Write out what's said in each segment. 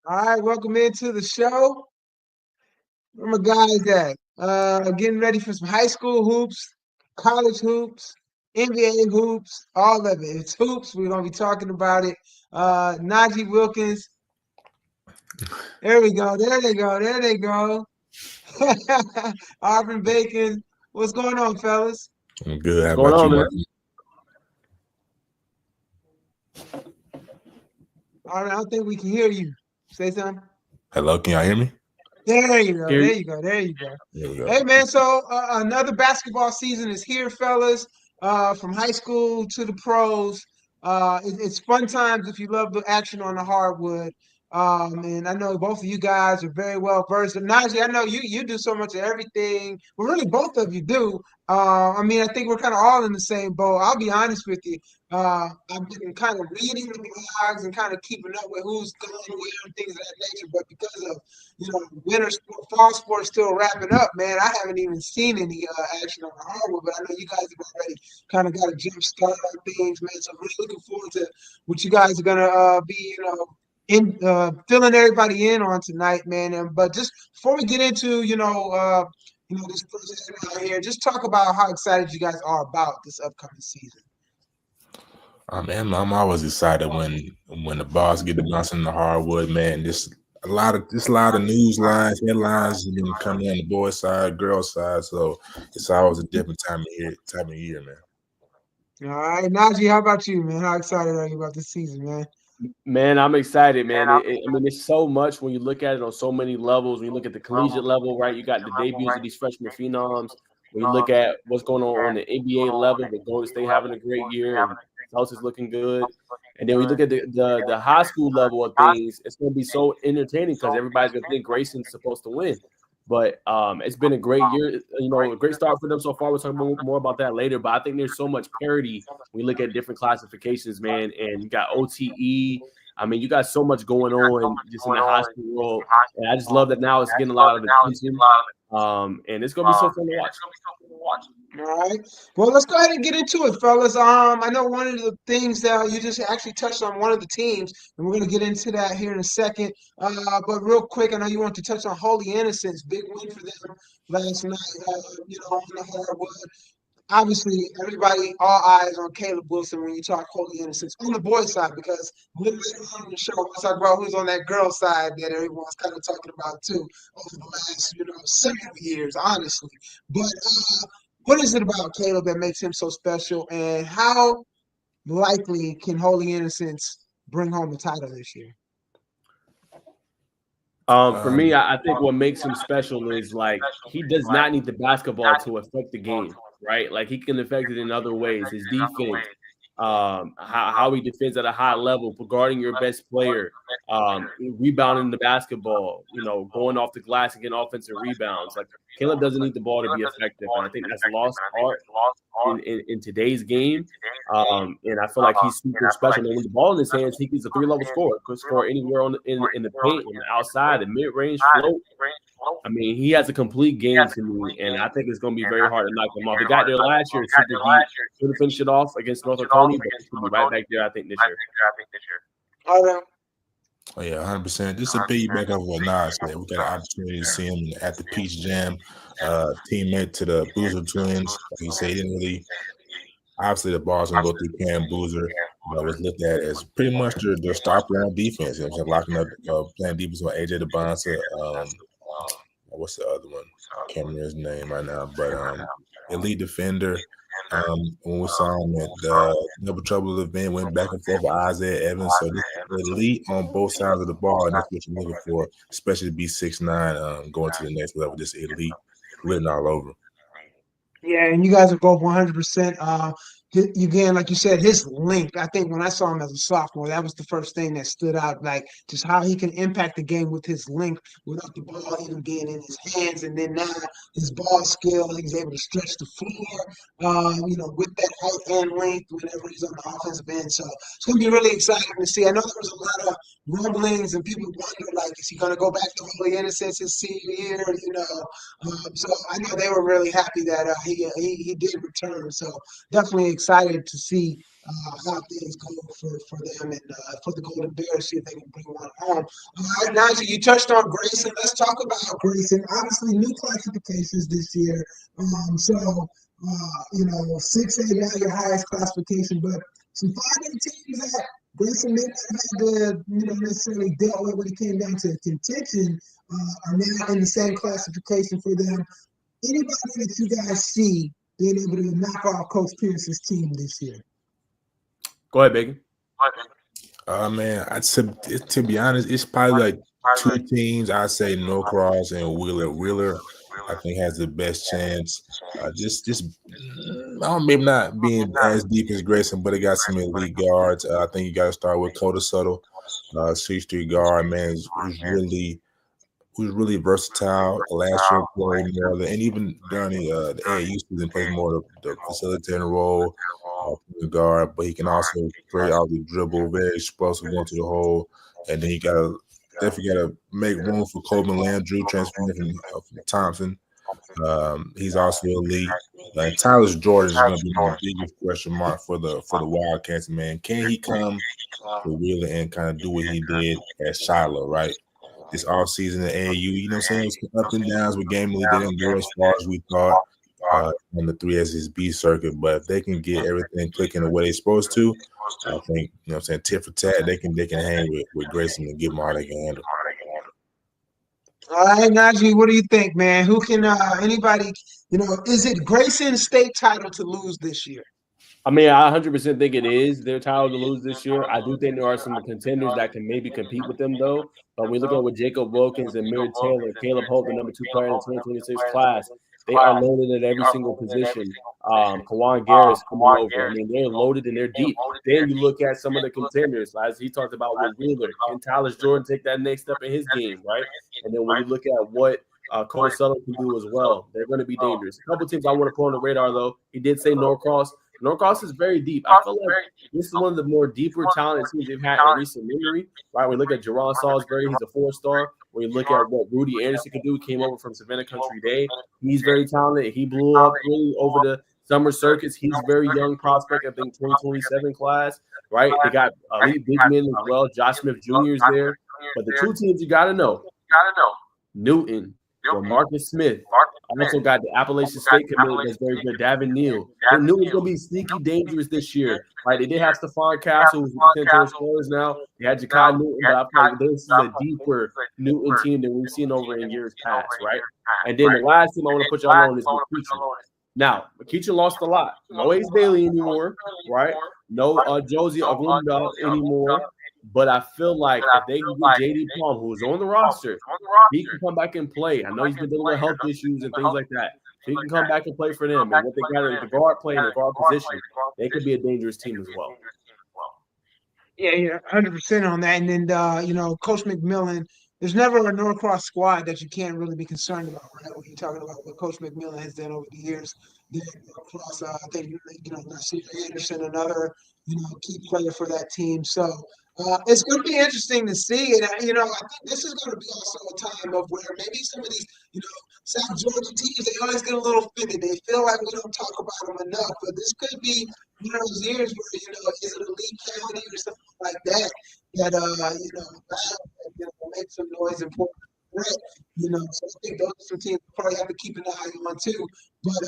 All right, welcome into the show. Where my guys at? Getting ready for some high school hoops, college hoops, NBA hoops, all of it. It's hoops. We're gonna be talking about it. Najee Wilkins. There we go. There they go. There they go. Auburn Bacon. What's going on, fellas? I'm good. What's How going about you, on, man? Martin? All right, I don't think we can hear you. Say something. Hello, can y'all hear me? There you go. Here, There you go. There you go. There we go. Hey man, so another basketball season is here, fellas. From high school to the pros. It's fun times if you love the action on the hardwood. And I know both of you guys are very well versed. And Najee, I know you do so much of everything. Well, really, both of you do. I mean, I think we're kind of all in the same boat. I'll be honest with you. I've been kind of reading the blogs and kind of keeping up with who's going where and things of that nature. But because of winter sport, fall sports still wrapping up, man. I haven't even seen any action on the hardwood, but I know you guys have already kind of got a jump start on things, man. So I'm really looking forward to what you guys are gonna be, in filling everybody in on tonight, man. But just before we get into, this first segment out here, just talk about how excited you guys are about this upcoming season. I'm always excited when the balls get to bouncing in the hardwood, man. Just a lot of news lines, headlines, coming on the boys' side, girls' side. So it's always a different time of year, man. All right, Najee, how about you, man? How excited are you about this season, man? man, I'm excited, man. I mean, it's so much when you look at it on so many levels. When you look at the collegiate level, right? You got the debuts of these freshman phenoms. When you look at what's going on the NBA level, with Golden State having a great year and Celtics looking good, and then we look at the high school level of things, it's going to be so entertaining because everybody's going to think Grayson's supposed to win. But it's been a great year, a great start for them so far. We'll talk more about that later. But I think there's so much parity when we look at different classifications, man. And you got OTE. I mean, you got so much going on just in the high school world. And I just love that now it's getting a lot of attention. And it's going to be so fun to watch. All right. Well, let's go ahead and get into it, fellas. I know one of the things that you just actually touched on one of the teams, and we're going to get into that here in a second. But real quick, I know you want to touch on Holy Innocents. Big win for them last night, on the hardwood. Obviously, everybody, all eyes on Caleb Wilson when you talk Holy Innocents on the boys' side, because a little later on in the show, we'll talk about who's on that girl side that everyone's kind of talking about too over the last, several years, honestly. But what is it about Caleb that makes him so special, and how likely can Holy Innocents bring home the title this year? For me, I think what makes him special is like he does not need the basketball to affect the game, right? Like he can affect it in other ways. His defense, how he defends at a high level, guarding your best player, rebounding the basketball, going off the glass and getting offensive rebounds. Like Caleb doesn't need the ball to be effective, and I think that's lost art in today's game. And I feel like he's super special. And with the ball in his hands, he's a three-level scorer. Could score anywhere in the paint, on the outside, the mid-range, float. I mean, he has a complete game to me, and I think it's going to be very hard to knock him off. He got there last year, should have finished it off against North Oconee, but he's going to be right back there, I think, this year. All right. Oh yeah, 100%. Just to piggyback off what Nas said, we got an opportunity to see him at the Peach Jam, teammate to the Boozer twins. Like he said, he didn't really. Obviously, the ball's gonna go through Cam Boozer. Was looked at as pretty much their star player on defense. Locking up, playing defense with AJ DeBonsa. What's the other one? Can't remember his name right now, but elite defender. When we saw him at the Double Trouble event, went back and forth with Isaiah Evans. So this elite on both sides of the ball, and that's what you're looking for, especially to be 6'9", going to the next level. This elite written all over. Yeah, and you guys are both 100%. Again, like you said, his length. I think when I saw him as a sophomore, that was the first thing that stood out. Like just how he can impact the game with his length, without the ball even being in his hands, and then now his ball skill, he's able to stretch the floor. With that height and length, whenever he's on the offensive end. So it's going to be really exciting to see. I know there was a lot of rumblings, and people wonder, like, is he going to go back to Holy Innocents his senior year? So I know they were really happy that he did return. So definitely excited excited to see how things go for them and for the Golden Bears, see if they can bring one home. All right, Najee, you touched on Grayson. Let's talk about Grayson. Obviously, new classifications this year. You know, 6A now your highest classification, but some 5A teams that Grayson may not have the, you know, necessarily dealt with when it came down to contention are now in the same classification for them. Anybody that you guys see being able to knock off Coach Pierce's team this year? Go ahead, Bacon. Man, to be honest, it's probably like two teams. I say Norcross and Wheeler. Wheeler, I think, has the best chance. I don't maybe not being as deep as Grayson, but it got some elite guards. I think you got to start with Coda Subtle, 6'3" guard. Man, who's really versatile. Last year played more, and even during the AAU season, played more the facilitating role, the guard. But he can also create out the dribble, very explosive going to the hole. And then you definitely gotta make room for Coleman Landry transferring from Thompson. He's also elite. Tyler Jordan is going to be my biggest question mark for the Wildcats. Man, can he come to Wheeler and kind of do what he did at Shiloh, right? This offseason at AAU, you know what I'm saying? It's up and downs with Game League. They didn't go as far as we thought on the 3SSB circuit, but if they can get everything clicking the way they're supposed to, I think, you know what I'm saying, tit for tat, they can hang with Grayson and give them all they can handle. All right, Najee, what do you think, man? Who can anybody, you know, is it Grayson's state title to lose this year? I mean, I 100% think it is their title to lose this year. I do think there are some contenders that can maybe compete with them, though. But when we look at with Jacob Wilkins and Mir Taylor, Caleb Hope, the number 2 player in the 2026 class, they are loaded at every single position. Kawan Garris coming over. I mean, they're loaded and they're deep. Then you look at some of the contenders, as he talked about with Wheeler. Can Tyler Jordan take that next step in his game, right? And then when you look at what Cole Sutton can do as well, they're going to be dangerous. A couple teams I want to put on the radar, though. He did say Norcross. Norcross is very deep. I feel like this is one of the more deeper talented teams they've had in recent memory. Right? We look at Jerron Salisbury, he's a 4-star. When you look at what Rudy Anderson can do, he came over from Savannah Country Day. He's very talented. He blew up really over the summer circuits. He's very young prospect, I think 2027 class. Right? They got elite big men as well. Josh Smith Jr. is there. But the two teams you got to know, Newton or Marcus Smith. Also got the Appalachian State commitment that's very good. Davin Neal. They knew it was going to be sneaky dangerous this year. Right? They did have Stephon Castle, who's potential scorers now. They had Jakai Newton, but I feel like this is a deeper Newton team than we've seen over in years past, right? And then the last team I want to put y'all on is McEachin. Now, McEachin lost a lot. No Ace Bailey anymore, right? No Josie Agunda anymore. But I feel like if they can get J.D. Palm, who's on the roster, he can come back and play. I know he's been dealing with health issues and things like that. So he can come back and play for them. And what they got in the guard play, in the guard position, they could be a dangerous team as well. Yeah, 100% on that. And then, you know, Coach McMillan, there's never a Norcross squad that you can't really be concerned about, right? When you're talking about what Coach McMillan has done over the years. Norcross, I think, you know, Nasir Anderson, another, you know, key player for that team. So, it's going to be interesting to see. And, you know, I think this is going to be also a time of where maybe some of these, you know, South Georgia teams, they always get a little offended. They feel like we don't talk about them enough. But this could be one of those years where, you know, is it a league county or something like that, you know, make some noise and pour threat, you know. So I think those are some teams probably have to keep an eye on too. But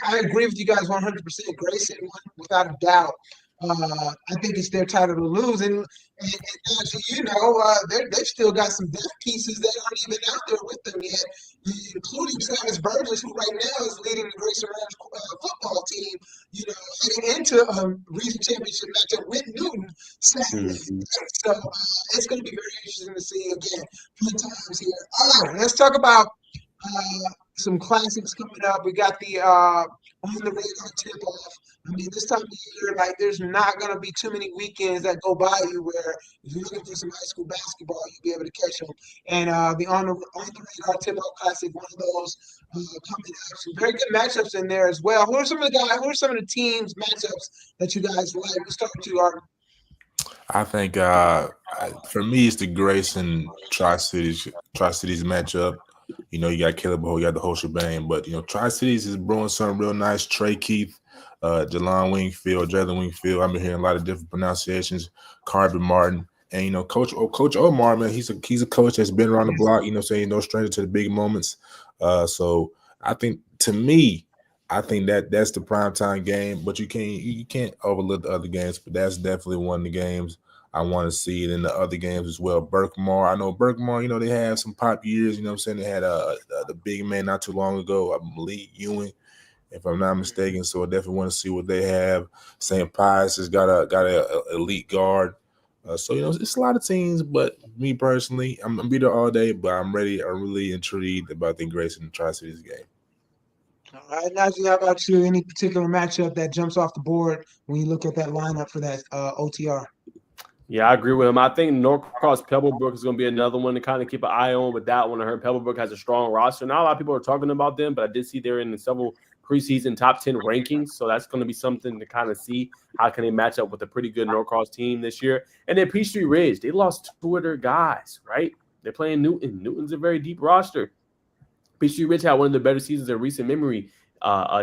I agree with you guys 100%. Grayson, without a doubt. I think it's their title to lose, and you know, they've still got some depth pieces that aren't even out there with them yet, including Travis Burgess, who right now is leading the Grayson Rams football team. You know, heading into a region championship matchup with Newton Saturday. So it's going to be very interesting to see again. Fun times here. All right, let's talk about some classics coming up. We got the on the radar tip off. I mean, this time of year, like, there's not going to be too many weekends that go by you where if you're looking for some high school basketball, you'll be able to catch them. And the on the radar tip off classic, one of those coming up. Some very good matchups in there as well. Who are some of the teams matchups that you guys like? Let's start with you, Art. I think for me, it's the Grayson Tri-Cities matchup. You got Caleb Ho, you got the whole shebang. But Tri-Cities is brewing something real nice. Trey Keith, Jalon Wingfield, Jalen Wingfield. I've been hearing a lot of different pronunciations. Carbon Martin. And Coach Omar, man, he's a coach that's been around the block. Saying no stranger to the big moments. So I think, to me, I think that's the primetime game. But you can't overlook the other games. But that's definitely one of the games I want to see it in the other games as well. Berkmar, I know Berkmar, they have some pop years. What I'm saying? They had the big man not too long ago, I believe Ewing, if I'm not mistaken. So I definitely want to see what they have. St. Pius has got a elite guard. So it's a lot of teams, but me personally, I'm be there all day. But I'm ready. I'm really intrigued about the Grayson and Tri-Cities game. All right, Najee, how about you? Any particular matchup that jumps off the board when you look at that lineup for that OTR? Yeah, I agree with him. I think Norcross Pebblebrook is going to be another one to kind of keep an eye on with that one. I heard Pebblebrook has a strong roster. Not a lot of people are talking about them, but I did see they're in several preseason top 10 rankings. So that's going to be something to kind of see how can they match up with a pretty good Norcross team this year. And then Peachtree Ridge, they lost two of their guys, right? They're playing Newton. Newton's a very deep roster. Peachtree Ridge had one of the better seasons in recent memory.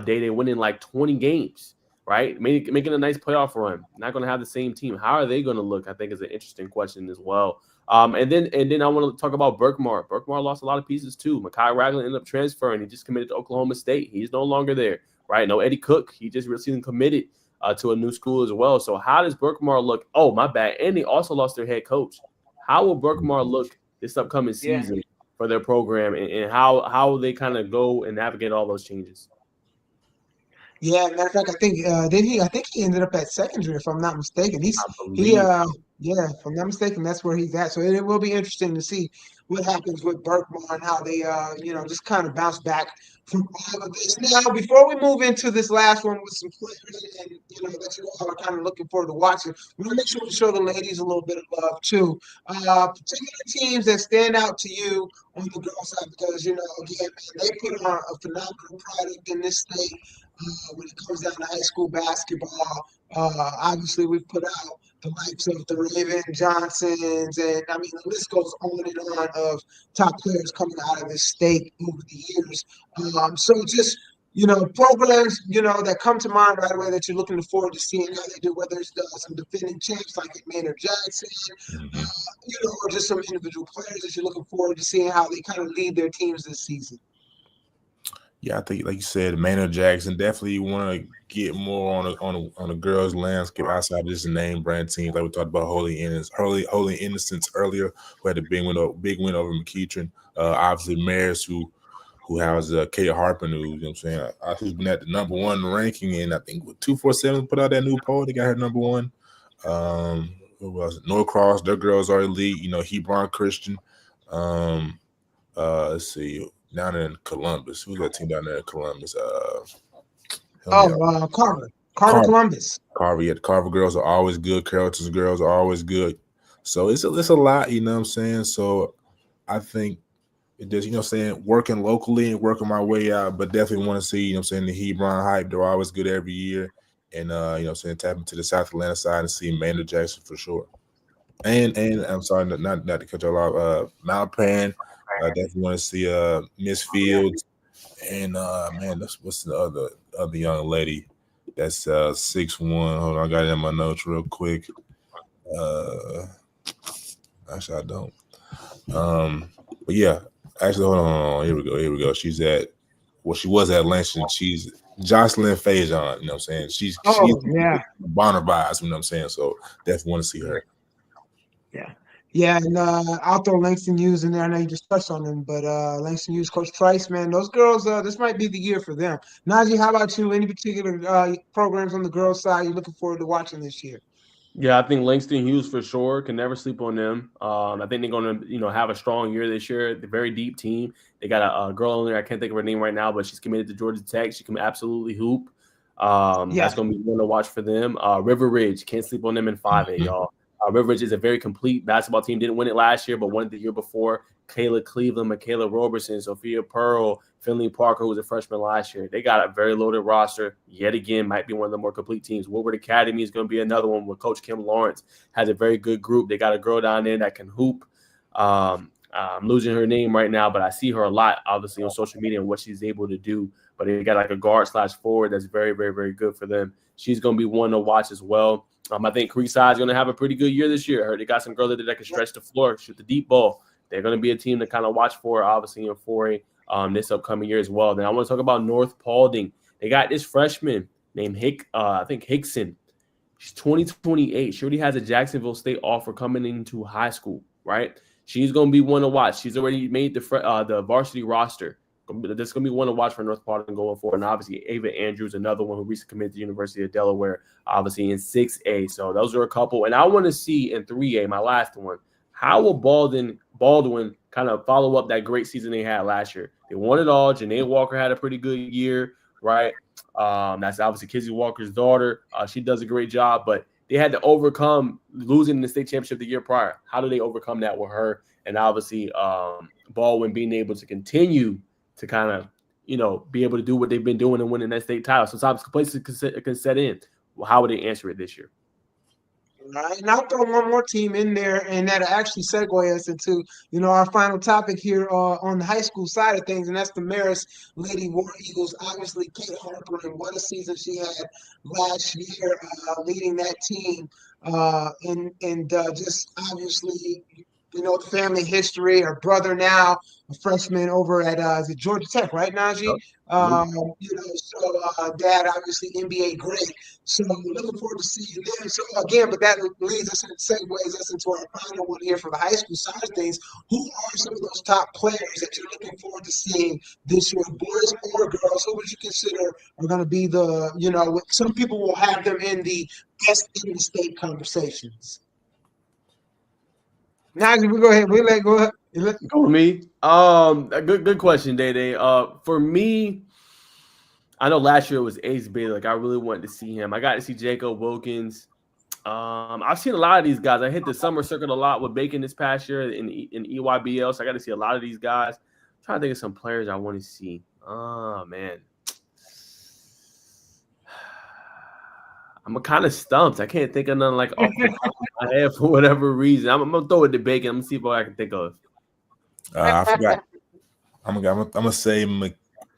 They winning like 20 games. Right, making a nice playoff run. Not going to have the same team. How are they going to look? I think is an interesting question as well. And then I want to talk about Berkmar. Berkmar lost a lot of pieces too. Makai Ragland ended up transferring. He just committed to Oklahoma State. He's no longer there. Right, no Eddie Cook. He just recently committed to a new school as well. So how does Berkmar look? Oh, my bad. And they also lost their head coach. How will Berkmar look this upcoming season for their program, and how they kind of go and navigate all those changes? Yeah, matter of fact, I think did he? I think he ended up at secondary, if I'm not mistaken. I He believe. yeah, if I'm not mistaken, that's where he's at. So it will be interesting to see what happens with Berkmar and how they just kind of bounce back from all of this. Now, before we move into this last one with some players and that you all are kind of looking forward to watching, we want to make sure we show the ladies a little bit of love too. Particular teams that stand out to you on the girls side because again, man, they put on a phenomenal product in this state when it comes down to high school basketball. Obviously, we've put out the likes of the Raven Johnsons, and I mean, the list goes on and on of top players coming out of this state over the years. So just programs, that come to mind right away that you're looking forward to seeing how they do, whether it's some defending champs like Maynard Jackson, or just some individual players that you're looking forward to seeing how they kind of lead their teams this season. Yeah, I think, like you said, Maynard Jackson, definitely want to get more on a girls' landscape outside of just name brand teams. Like we talked about Holy Innocence earlier, who had a big win over McEachern. Obviously, Maris, who has Kate Harper, who's who's been at the number one ranking, and I think with 247 put out that new poll, they got her number one. Who was it? Norcross, their girls are elite. Hebron Christian. Let's see. Down in Columbus. Who's that team down there in Columbus? Carver Columbus. Carver, yeah. The Carver girls are always good. Carrollton's girls are always good. So it's a lot, you know what I'm saying? So I think it just, working locally and working my way out, but definitely want to see, the Hebron hype. They're always good every year. And tap into the South Atlanta side and see Maynard Jackson for sure. And I'm sorry, not to cut you off. Malpan, I definitely want to see Miss Fields, and man, what's the other young lady that's 6'1". Hold on, I got it in my notes real quick. Actually, I don't. But yeah, actually, hold on. Here we go. She was at Langston. She's Jocelyn Fajon. You know what I'm saying? She's Bonner vibes. You know what I'm saying? So definitely want to see her. Yeah, and I'll throw Langston Hughes in there. I know you just touched on them, but Langston Hughes, Coach Trice, man, those girls, this might be the year for them. Najee, how about you? Any particular programs on the girls' side you're looking forward to watching this year? Yeah, I think Langston Hughes for sure. Can never sleep on them. I think they're going to, have a strong year this year. They're a very deep team. They got a girl in there. I can't think of her name right now, but she's committed to Georgia Tech. She can absolutely hoop. That's going to be one to watch for them. River Ridge, can't sleep on them in 5A, y'all. River Ridge is a very complete basketball team. Didn't win it last year, but won it the year before. Kayla Cleveland, Michaela Roberson, Sophia Pearl, Finley Parker, who was a freshman last year. They got a very loaded roster. Yet again, might be one of the more complete teams. Woodward Academy is going to be another one where Coach Kim Lawrence has a very good group. They got a girl down there that can hoop. I'm losing her name right now, but I see her a lot, obviously, on social media and what she's able to do. But they got like a guard slash forward that's very, very, very good for them. She's going to be one to watch as well. I think Creekside is going to have a pretty good year this year. I heard they got some girls that can stretch the floor, shoot the deep ball. They're going to be a team to kind of watch for, obviously, in 4A this upcoming year as well. Then I want to talk about North Paulding. They got this freshman named Hickson. She's 2028. She already has a Jacksonville State offer coming into high school, right? She's going to be one to watch. She's already made the varsity roster. That's going to be one to watch for North Paulding going forward. And obviously, Ava Andrews, another one who recently committed to the University of Delaware, obviously in 6A. So those are a couple. And I want to see in 3A, my last one, how will Baldwin kind of follow up that great season they had last year? They won it all. Janae Walker had a pretty good year, right? That's obviously Kizzy Walker's daughter. She does a great job, but they had to overcome losing the state championship the year prior. How do they overcome that with her? And obviously, Baldwin being able to continue to kind of, be able to do what they've been doing and winning that state title. Sometimes places can set in. Well, how would they answer it this year? Right. And I'll throw one more team in there, and that'll actually segue us into, our final topic here on the high school side of things, and that's the Marist Lady War Eagles. Obviously, Kate Harper, and what a season she had last year, leading that team, and just obviously, the family history. Her brother now a freshman over at is it Georgia Tech, right, Najee? Dad obviously NBA great. So looking forward to seeing them. So again, but that leads us and segues us into our final one here for the high school side of things. Who are some of those top players that you're looking forward to seeing this year, boys or girls? Who would you consider are going to be some people will have them in the best in the state conversations? Now we go ahead. Go ahead. Go with me. A good question, Day Day. For me, I know last year it was Ace Bailey. Like I really wanted to see him. I got to see Jacob Wilkins. I've seen a lot of these guys. I hit the summer circuit a lot with Bacon this past year in EYBL, so I got to see a lot of these guys. I'm trying to think of some players I want to see. Oh man, I'm kind of stumped. I can't think of none like off the top of my head for whatever reason. I'm gonna throw it to Bacon. I'm gonna see what I can think of. I forgot. I'm gonna say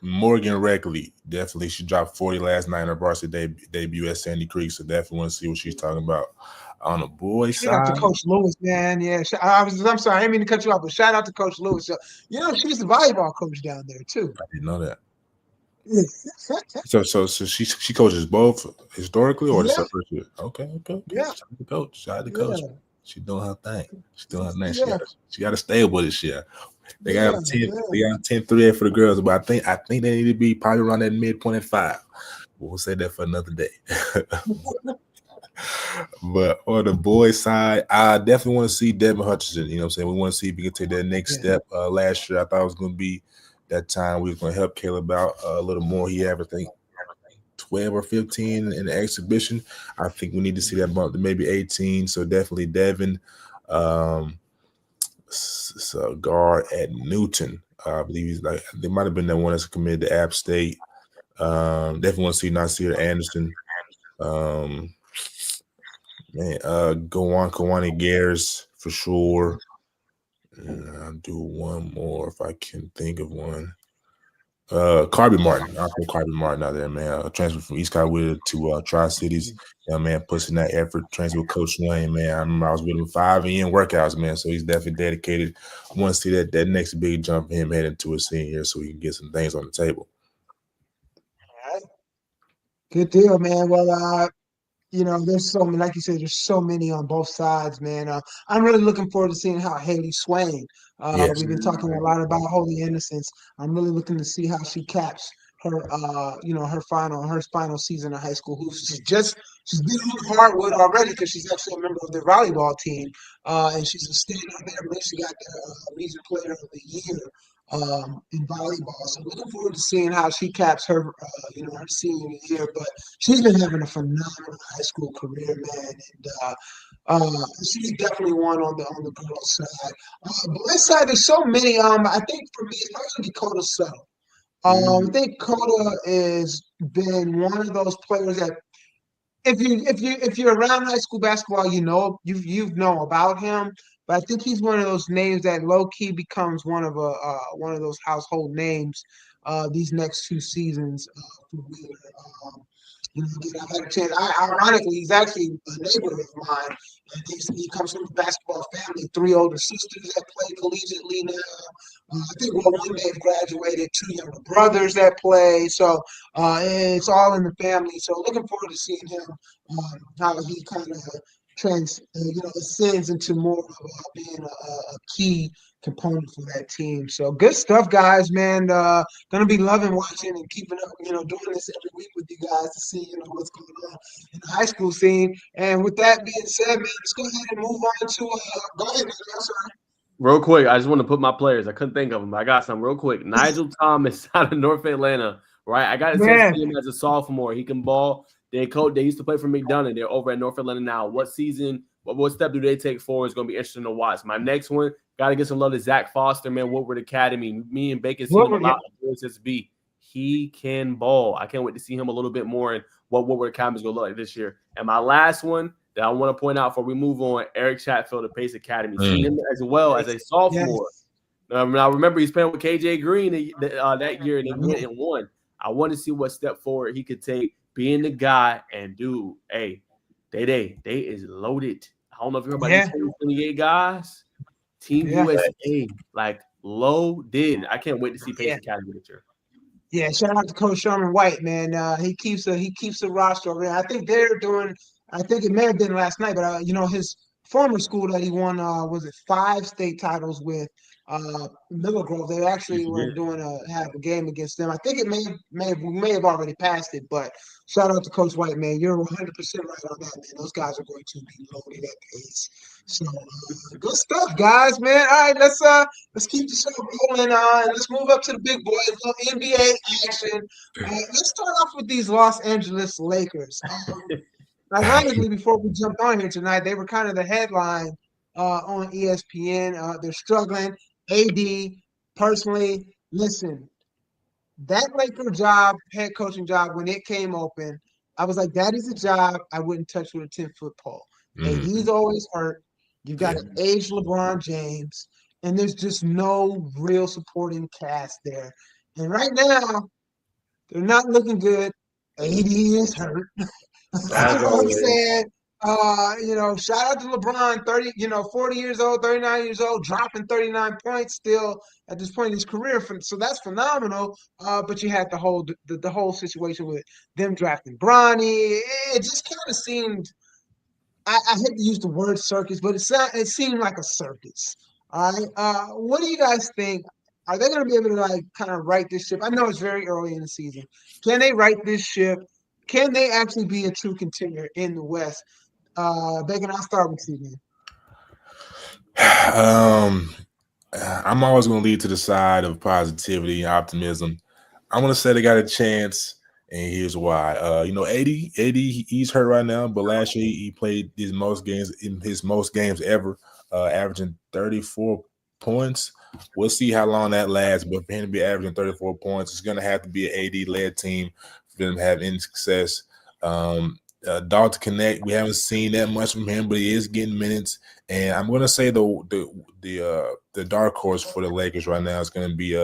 Morgan Reckley. Definitely, she dropped 40 last night in her varsity debut at Sandy Creek. So definitely want to see what she's talking about on the boys' side. Shout out to Coach Lewis, man. Yeah, I'm sorry, I didn't mean to cut you off, but shout out to Coach Lewis. So, she's the volleyball coach down there too. I didn't know that. So she coaches both historically or just her first year? Okay. Yeah. Shout out to coach. She doing her thing. She got to stay with this year. They got 10 3A for the girls, but I think they need to be probably around that midpoint at 5. We'll say that for another day. But on the boys' side, I definitely want to see Devin Hutchinson. You know what I'm saying? We want to see if he can take that next step. Last year, I thought it was going to be that time we was going to help Caleb out a little more. He averaged, I think, 12 or 15 in the exhibition. I think we need to see that bump to maybe 18. So definitely Devin. Guard at Newton. I believe he's they might have been the one that's committed to App State. Definitely want to see Nasir Anderson. Kawani Gares for sure. And I'll do one more if I can think of one. Carby Martin. I'll put Carby Martin out there, man. Transfer from East Cottonwood to Tri-Cities. Man, pushing that effort. Transfer with Coach Wayne, man. I remember I was with him 5 AM workouts, man. So he's definitely dedicated. I want to see that next big jump for him heading to a senior year so he can get some things on the table. All right. Good deal, man. Well, there's so many, like you said, there's so many on both sides, man. I'm really looking forward to seeing how Haley Swain. We've been talking a lot about Holy Innocents. I'm really looking to see how she caps her, her final season of high school. She's been on hardwood already because she's actually a member of the volleyball team, and she's a stand-up there. I believe she got the region player of the year. In volleyball. So looking forward to seeing how she caps her, her senior year. But she's been having a phenomenal high school career, man. And she's definitely one on the girls' side. Boys' side, there's so many. I think for me, it's actually Dakota Settle. I think Coda has been one of those players that if you're around high school basketball, you've known about him. but I think he's one of those names that low key becomes one of those household names these next 2 seasons for Wheeler. Again, I've had a chance. Ironically, he's actually a neighbor of mine. And he comes from a basketball family, three older sisters that play collegiately now. I think one may have graduated, two younger brothers that play. So it's all in the family. So looking forward to seeing him, how he kind of ascends into more of being a key component for that team. So good stuff, guys, man. Gonna be loving watching and keeping up, doing this every week with you guys to see, what's going on in the high school scene. And with that being said, man, let's go ahead and move on to go ahead, man. I'm sorry. Real quick, I just want to put my players. I couldn't think of them. I got some real quick. Nigel Thomas out of North Atlanta, right? I got a chance to see him as a sophomore. He can ball. They used to play for McDonough. They're over at North Atlanta now. What season? What step do they take forward is going to be interesting to watch. My next one, got to get some love to Zach Foster, man. Woodward Academy. Me and Bacon seen him a lot on SSB. He can ball. I can't wait to see him a little bit more and what Woodward Academy is going to look like this year. And my last one that I want to point out before we move on, Eric Chatfield of Pace Academy. Seen him as well as a sophomore. Yes. Now, remember, he's playing with KJ Green that year, and he went and won. I want to see what step forward he could take, being the guy. And, dude, hey, they is loaded. I don't know if you're about these 28 guys. Team USA, like, loaded. I can't wait to see Pace Academy this year. Yeah, shout out to Coach Sherman White, man. He keeps the roster over there. I think they're doing. I think it may have been last night, but his former school that he won was it 5 state titles with Middle Grove. They actually were doing have a game against them. I think we may have already passed it, but shout out to Coach White, man. You're 100% right on that, man. Those guys are going to be loaded at pace. So good stuff, guys, man. All right, let's keep the show rolling. Let's move up to the big boys. A little NBA action. Let's start off with these Los Angeles Lakers. Ironically, before we jumped on here tonight, they were kind of the headline on ESPN. They're struggling. AD, personally, listen, that Laker job, head coaching job, when it came open, I was like, that is a job I wouldn't touch with a 10-foot pole. AD's always hurt. You've got an aged LeBron James, and there's just no real supporting cast there. And right now, they're not looking good. AD is hurt. That's what I'm saying. Shout out to LeBron, 40 years old, 39 years old, dropping 39 points still at this point in his career. So that's phenomenal. But you had the whole situation with them drafting Bronny. It just kind of seemed, I hate to use the word circus, but it seemed like a circus. All right. What do you guys think? Are they going to be able to kind of right this ship? I know it's very early in the season. Can they right this ship? Can they actually be a true contender in the West? Bacon, I'll start with you, man. I'm always going to lead to the side of positivity and optimism. I'm going to say they got a chance, and here's why. AD, he's hurt right now, but last year he played his most games ever, averaging 34 points. We'll see how long that lasts, but for him to be averaging 34 points, it's going to have to be an AD-led team for them to have any success. Dalton Connect, we haven't seen that much from him, but he is getting minutes. And I'm going to say the dark horse for the Lakers right now is going to be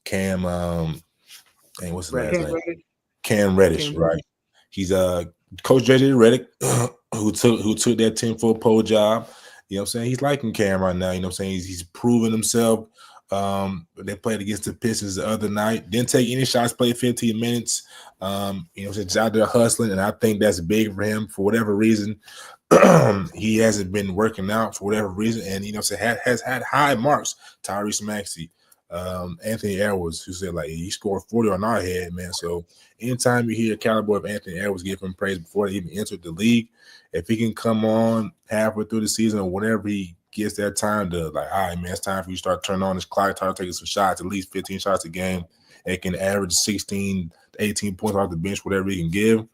Cam. What's his last name? Cam Reddish, right? He's Coach JJ Redick, who took that 10-foot pole job. You know what I'm saying? He's liking Cam right now. You know what I'm saying? He's proven himself. They played against the Pistons the other night. Didn't take any shots, played 15 minutes. He's out there hustling, and I think that's big for him for whatever reason. He hasn't been working out for whatever reason, and has had high marks. Tyrese Maxey, Anthony Edwards, who said he scored 40 on our head, man. So anytime you hear a caliber of Anthony Edwards give him praise before they even entered the league, if he can come on halfway through the season or whenever he gets that time to all right, man, it's time for you to start turning on this clock, start taking some shots, at least 15 shots a game. It can average 16, 18 points off the bench, whatever he can give.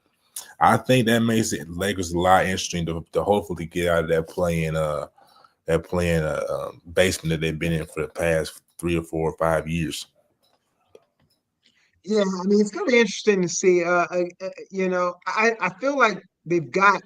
I think that makes it Lakers a lot interesting to hopefully get out of that playing basement that they've been in for the past 3 or 4 or 5 years. Yeah, I mean, it's going to be interesting to see. I feel like they've got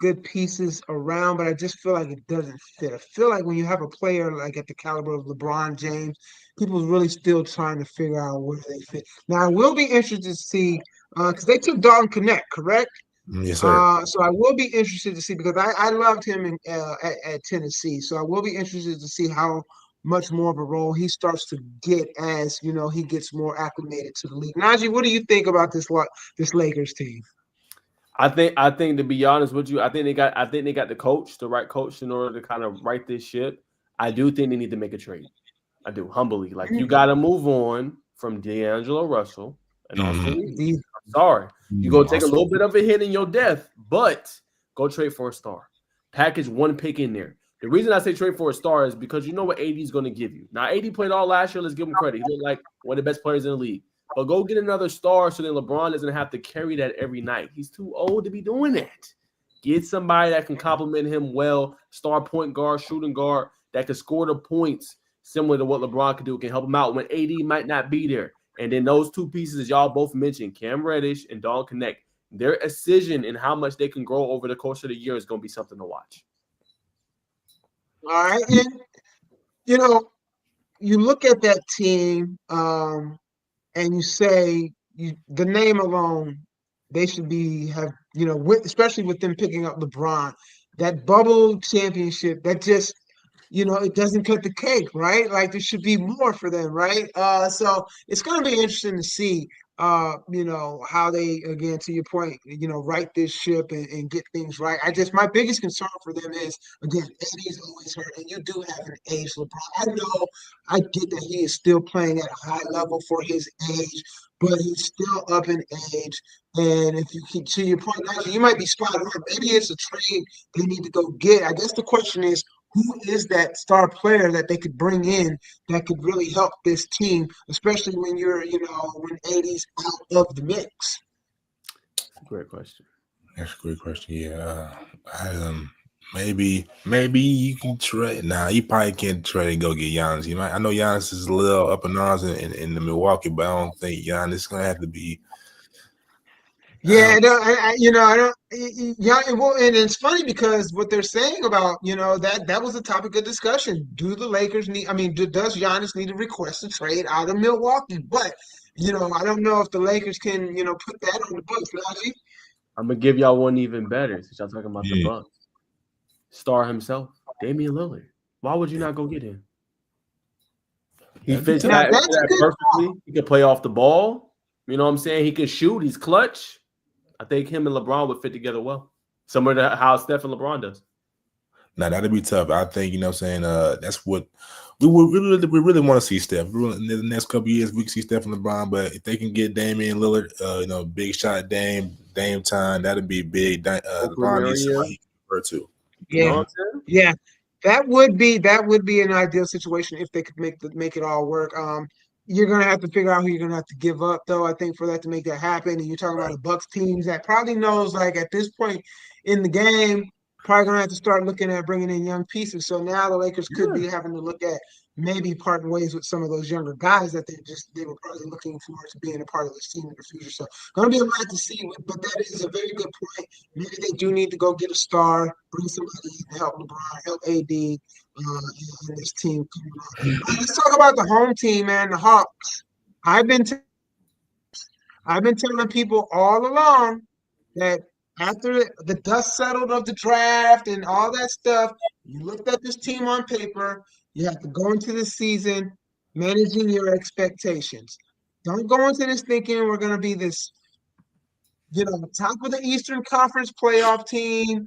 good pieces around, but I just feel like it doesn't fit. I feel like when you have a player like at the caliber of LeBron James, people are really still trying to figure out where they fit. Now, I will be interested to see because they took Dalton Connect, correct? Yes, sir. So I will be interested to see because I loved him at Tennessee. So I will be interested to see how much more of a role he starts to get as he gets more acclimated to the league. Najee, what do you think about this Lakers team? I think to be honest with you, I think they got the right coach in order to kind of right this ship. I do think they need to make a trade. I do humbly. Like you got to move on from D'Angelo Russell and Austin Mm-hmm. Reeves. The- I'm sorry, you go take a Also, little bit of a hit in your death, but go trade for a star. Package one pick in there. The reason I say trade for a star is because you know what AD is going to give you. Now AD played all last year. Let's give him credit. He looked like one of the best players in the league. But go get another star so then LeBron doesn't have to carry that every night. He's too old to be doing that. Get somebody that can complement him well, star point guard, shooting guard, that can score the points similar to what LeBron can do, can help him out when AD might not be there. And then those two pieces y'all both mentioned, Cam Reddish and Dalton Connect, their decision in how much they can grow over the course of the year is going to be something to watch. all right, and you know, you look at that team, and you say the name alone, they should be have especially with them picking up LeBron, that bubble championship that just it doesn't cut the cake, right? Like there should be more for them, right? So it's going to be interesting to see, how they, again, to your point, right this ship and get things right. My biggest concern for them is, again, Eddie's always hurt, and you do have an age LeBron. I know, I get that he is still playing at a high level for his age, but he's still up in age. And if you keep to your point, now you might be spot on. Maybe it's a trade they need to go get. I guess the question is, who is that star player that they could bring in that could really help this team, especially when when 80's out of the mix? That's a great question. that's a great question. Yeah, maybe you can trade. Nah, you probably can't trade and go get Giannis. You might. I know Giannis is a little up in arms in the Milwaukee, but I don't think Giannis is gonna have to be. Yeah, I don't. Yeah, well, and it's funny because what they're saying about that was a topic of discussion. Do the Lakers need? I mean, does Giannis need to request a trade out of Milwaukee? But I don't know if the Lakers can put that on the books. Najee. I'm gonna give y'all one even better since y'all talking about the Yeah, Bucks. Star himself, Damian Lillard. Why would you not go get him? He that'd be fits tough. Now that's a that good. perfectly. He can play off the ball. You know what I'm saying? He can shoot. He's clutch. I think him and LeBron would fit together well. Similar to how Steph and LeBron does. Now that'd be tough. I think what I'm saying. That's what we really want to see Steph. In the next couple of years, we can see Steph and LeBron. But if they can get Damian Lillard, big shot Dame time, that'd be big. Oakland LeBron needs area. somebody he can refer to. You know Yeah, what I'm saying? yeah. That would be an ideal situation if they could make it all work. You're gonna have to figure out who you're gonna have to give up, though. I think for that to make that happen, and you're talking about Right. a Bucks teams that probably knows, like at this point in the game, probably gonna have to start looking at bringing in young pieces. So now the Lakers could Yeah. be having to look at maybe parting ways with some of those younger guys that they were probably looking forward to being a part of this team in the future. So gonna be a lot to see, but that is a very good point. Maybe they do need to go get a star, bring somebody in to help LeBron, help AD, and this team coming on. All right, let's talk about the home team, man, the Hawks. I've been t- I've been telling people all along that after the dust settled of the draft and all that stuff, you looked at this team on paper, you have to go into the season managing your expectations. Don't go into this thinking we're going to be this top of the Eastern Conference playoff team.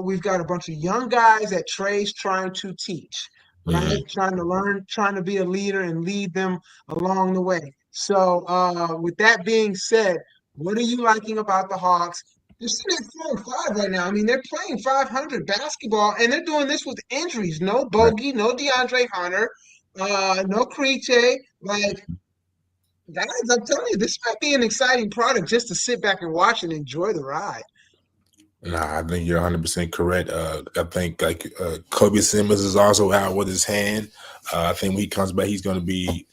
We've got a bunch of young guys that Trey's trying to teach, right? Mm-hmm. Trying to learn, trying to be a leader and lead them along the way. So, with that being said, what are you liking about the Hawks? They're sitting at 4-5 right now. I mean, they're playing 500 basketball, and they're doing this with injuries. No Bogey, no DeAndre Hunter, no Creche. Like, guys, I'm telling you, this might be an exciting product just to sit back and watch and enjoy the ride. Nah, I think you're 100% correct. I think like Kobe Simmons is also out with his hand. I think when he comes back, he's going to be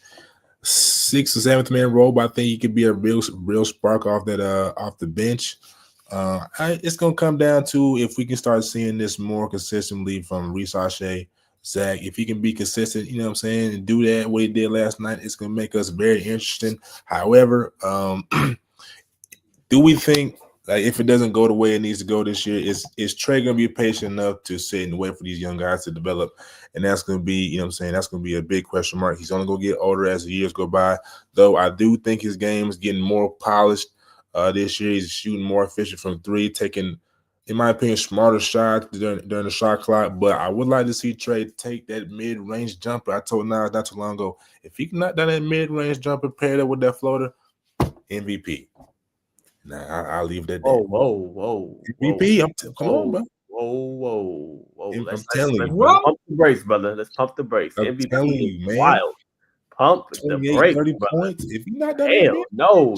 sixth or seventh man role, but I think he could be a real spark off the bench. It's gonna come down to if we can start seeing this more consistently from Reese Ashe, Zach. If he can be consistent, you know what I'm saying, and do that what he did last night, it's gonna make us very interesting. However, do we think like if it doesn't go the way it needs to go this year, is Trey gonna be patient enough to sit and wait for these young guys to develop? And that's gonna be, you know what I'm saying, that's gonna be a big question mark. He's only gonna get older as the years go by. Though I do think his game is getting more polished this year. He's shooting more efficient from three, taking, in my opinion, smarter shots during the shot clock. But I would like to see Trey take that mid-range jumper. I told Nas not too long ago, if he can knock down that mid-range jumper paired up with that floater, MVP. Nah, I'll leave that there. Whoa. MVP, come on, bro. Whoa. I'm Let's telling you, pump the brakes, brother. Let's pump the brakes. I'm MVP telling is you, man. wild. Pump the 28, brakes, 30 brother. points. If you're not done, Hell, no.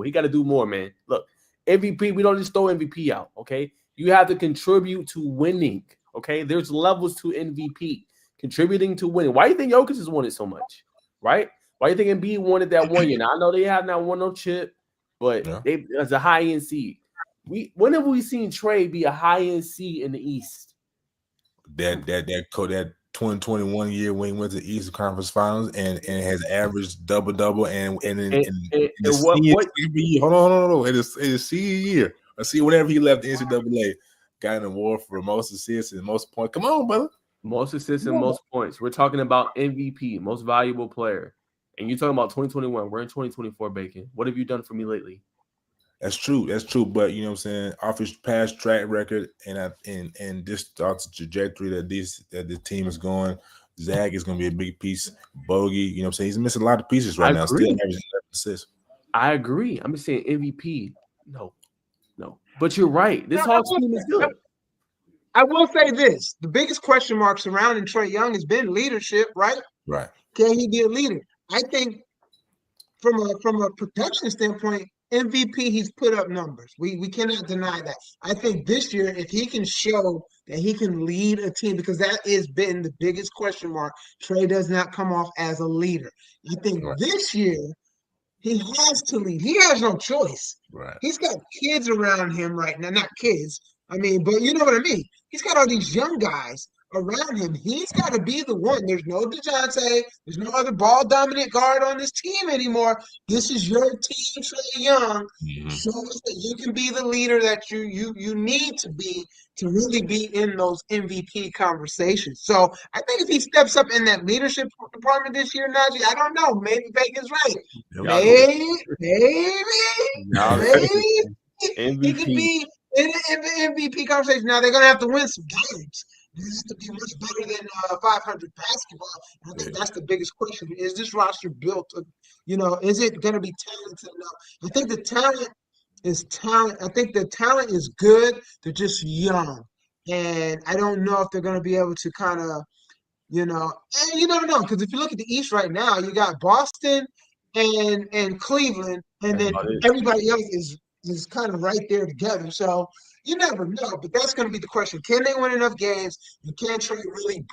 He got to do more, man. Look, MVP, we don't just throw MVP out, okay? You have to contribute to winning, okay? There's levels to MVP, contributing to winning. Why do you think Jokic has won it so much, right? Why do you think Embiid wanted that 1 year? Now, I know they have not won no chip, but they as a high-end seed. When have we seen Trey be a high-end seed in the East? That 2021 year when he went to the Eastern Conference Finals and has averaged double and what every year. Hold on. It is senior year. I see whenever he left the NCAA, got an award for most assists and most points. Come on, brother. Most assists and most points. We're talking about MVP, most valuable player. And you're talking about 2021. We're in 2024, Bacon. What have you done for me lately? That's true. But you know what I'm saying, off his past track record and this thoughts trajectory that the team is going, Zach is going to be a big piece. Bogey, you know what I'm saying, he's missing a lot of pieces right now. Still averaging 11 assists. I agree. I'm just saying MVP. No. But you're right. This Hawks team is good. I will say this: the biggest question mark surrounding Trae Young has been leadership, right? Right. Can he be a leader? I think from a production standpoint, MVP, he's put up numbers. We cannot deny that. I think this year, if he can show that he can lead a team, because that has been the biggest question mark, Trae does not come off as a leader. I think this year he has to lead. He has no choice. Right. He's got kids around him right now. Not kids. I mean, but you know what I mean. He's got all these young guys around him. He's got to be the one. There's no DeJounte. There's no other ball dominant guard on this team anymore. This is your team, Trae Young. Mm-hmm. Show us that you can be the leader that you need to be to really be in those MVP conversations. So I think if he steps up in that leadership department this year, Najee, I don't know. Maybe Bacon's right. Maybe he could be in the MVP conversation. Now they're gonna have to win some games. This has to be much better than 500 basketball. I think that's the biggest question. Is this roster built? Is it going to be talented enough? I think the talent is talent. I think the talent is good. They're just young, and I don't know if they're going to be able to kind of, and you never know, because if you look at the East right now, you got Boston and Cleveland, and then everybody else is kind of right there together. So you never know, but that's going to be the question. Can they win enough games? And can Trey really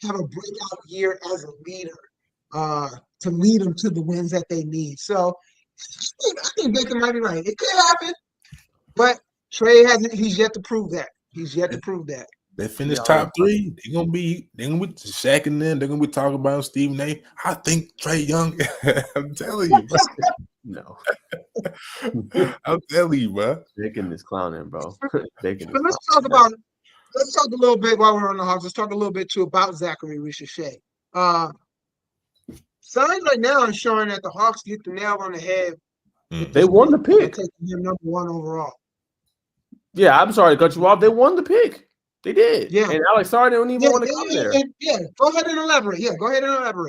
have a breakout year as a leader to lead them to the wins that they need? So I think Baker might be right. It could happen, but Trey he's yet to prove that. They finished top three. They're gonna be Shaq and them. They're gonna be talking about Stephen A. I think Trae Young. I'm telling you, bro. No. I'm telling you, bro. Bacon is clowning, bro. Let's talk a little bit while we're on the Hawks. Let's talk a little bit too about Zachary Richardson. Signs right now are showing that the Hawks get the nail on the head. They won the pick. Taking him number one overall. Yeah, I'm sorry to cut you off. They won the pick. They did. Yeah. And Alex Sarr don't even want to come there. Go ahead and elaborate.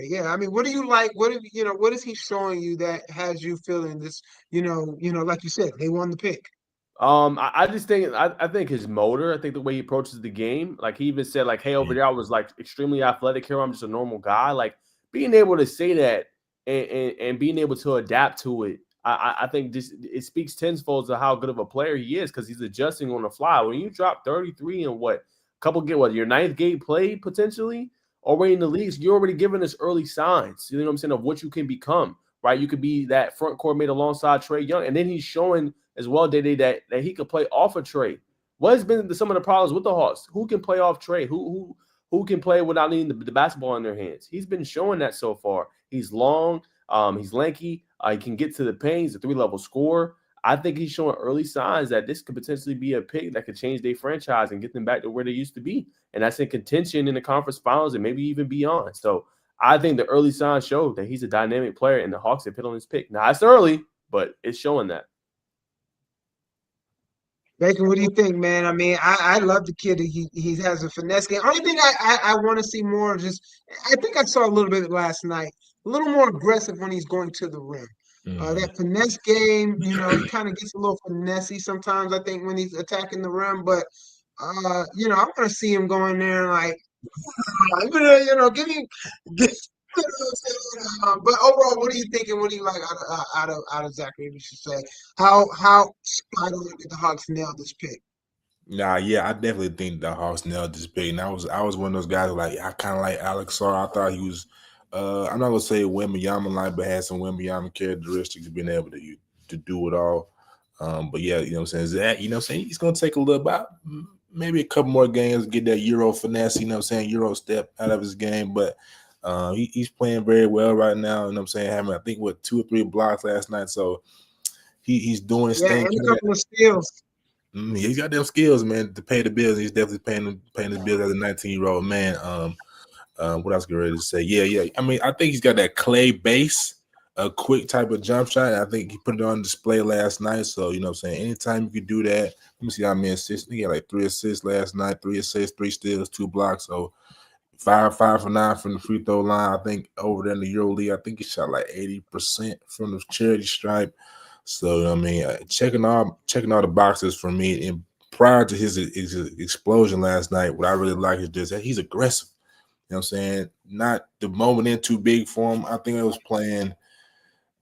Yeah, I mean, what do you like? What is he showing you that has you feeling this? Like you said, they won the pick. I just think I think his motor. I think the way he approaches the game. Like he even said, like, "Hey, over there, I was like extremely athletic. Here, I'm just a normal guy." Like being able to say that and being able to adapt to it. I think it speaks tenfold to how good of a player he is because he's adjusting on the fly. When you drop 33 and your ninth game play potentially already in the leagues, you're already giving us early signs. You know what I'm saying, of what you can become. right? You could be that front court mate alongside Trae Young, and then he's showing as well, Day that he could play off of Trae. What has been some of the problems with the Hawks? Who can play off Trae? Who can play without needing the basketball in their hands? He's been showing that so far. He's long, he's lanky, he can get to the paint. He's a 3-level scorer. I think he's showing early signs that this could potentially be a pick that could change their franchise and get them back to where they used to be. And that's in contention in the conference finals and maybe even beyond. So I think the early signs show that he's a dynamic player, and the Hawks have hit on his pick. Now, it's early, but it's showing that. Bacon, what do you think, man? I mean, I love the kid. He has a finesse game. Only thing I want to see more of just, I think I saw a little bit last night, a little more aggressive when he's going to the rim. That finesse game, you know, he kind of gets a little finessey sometimes, I think, when he's attacking the rim. But, you know, I want to see him going there and like, you know, give but overall, what are you thinking? What do you like out of Zachary? We should say how spot on did the Hawks nail this pick? Nah, yeah, I definitely think the Hawks nailed this pick. And I was one of those guys who, like, I kind of like Alex Sarr. I thought he was I'm not gonna say Wembanyama like, but had some Wembanyama characteristics of being able to do it all. But yeah, you know what I'm saying, Zach, you know what I'm saying, he's gonna take a little about maybe a couple more games to get that Euro finesse, you know what I'm saying, Euro step out of his game. But he's playing very well right now, you know what I'm saying, having I think what 2 or 3 blocks last night. So he's doing his Yeah, thing. and a couple of steals. He's got them skills, man, to pay the bills. He's definitely paying his bills as a 19-year-old man. What else get ready to say? Yeah. I mean, I think he's got that clay base, a quick type of jump shot. I think he put it on display last night. So, you know what I'm saying, anytime you can do that. Let me see how many assists. He had like 3 assists last night, 3 assists, 3 steals, 2 blocks. So 5 for 9 from the free throw line. I think over there in the Euro League, I think he shot like 80% from the charity stripe. So I mean, checking all the boxes for me. And prior to his explosion last night, what I really like is just that he's aggressive. You know what I'm saying? Not the moment in too big for him. I think I was playing.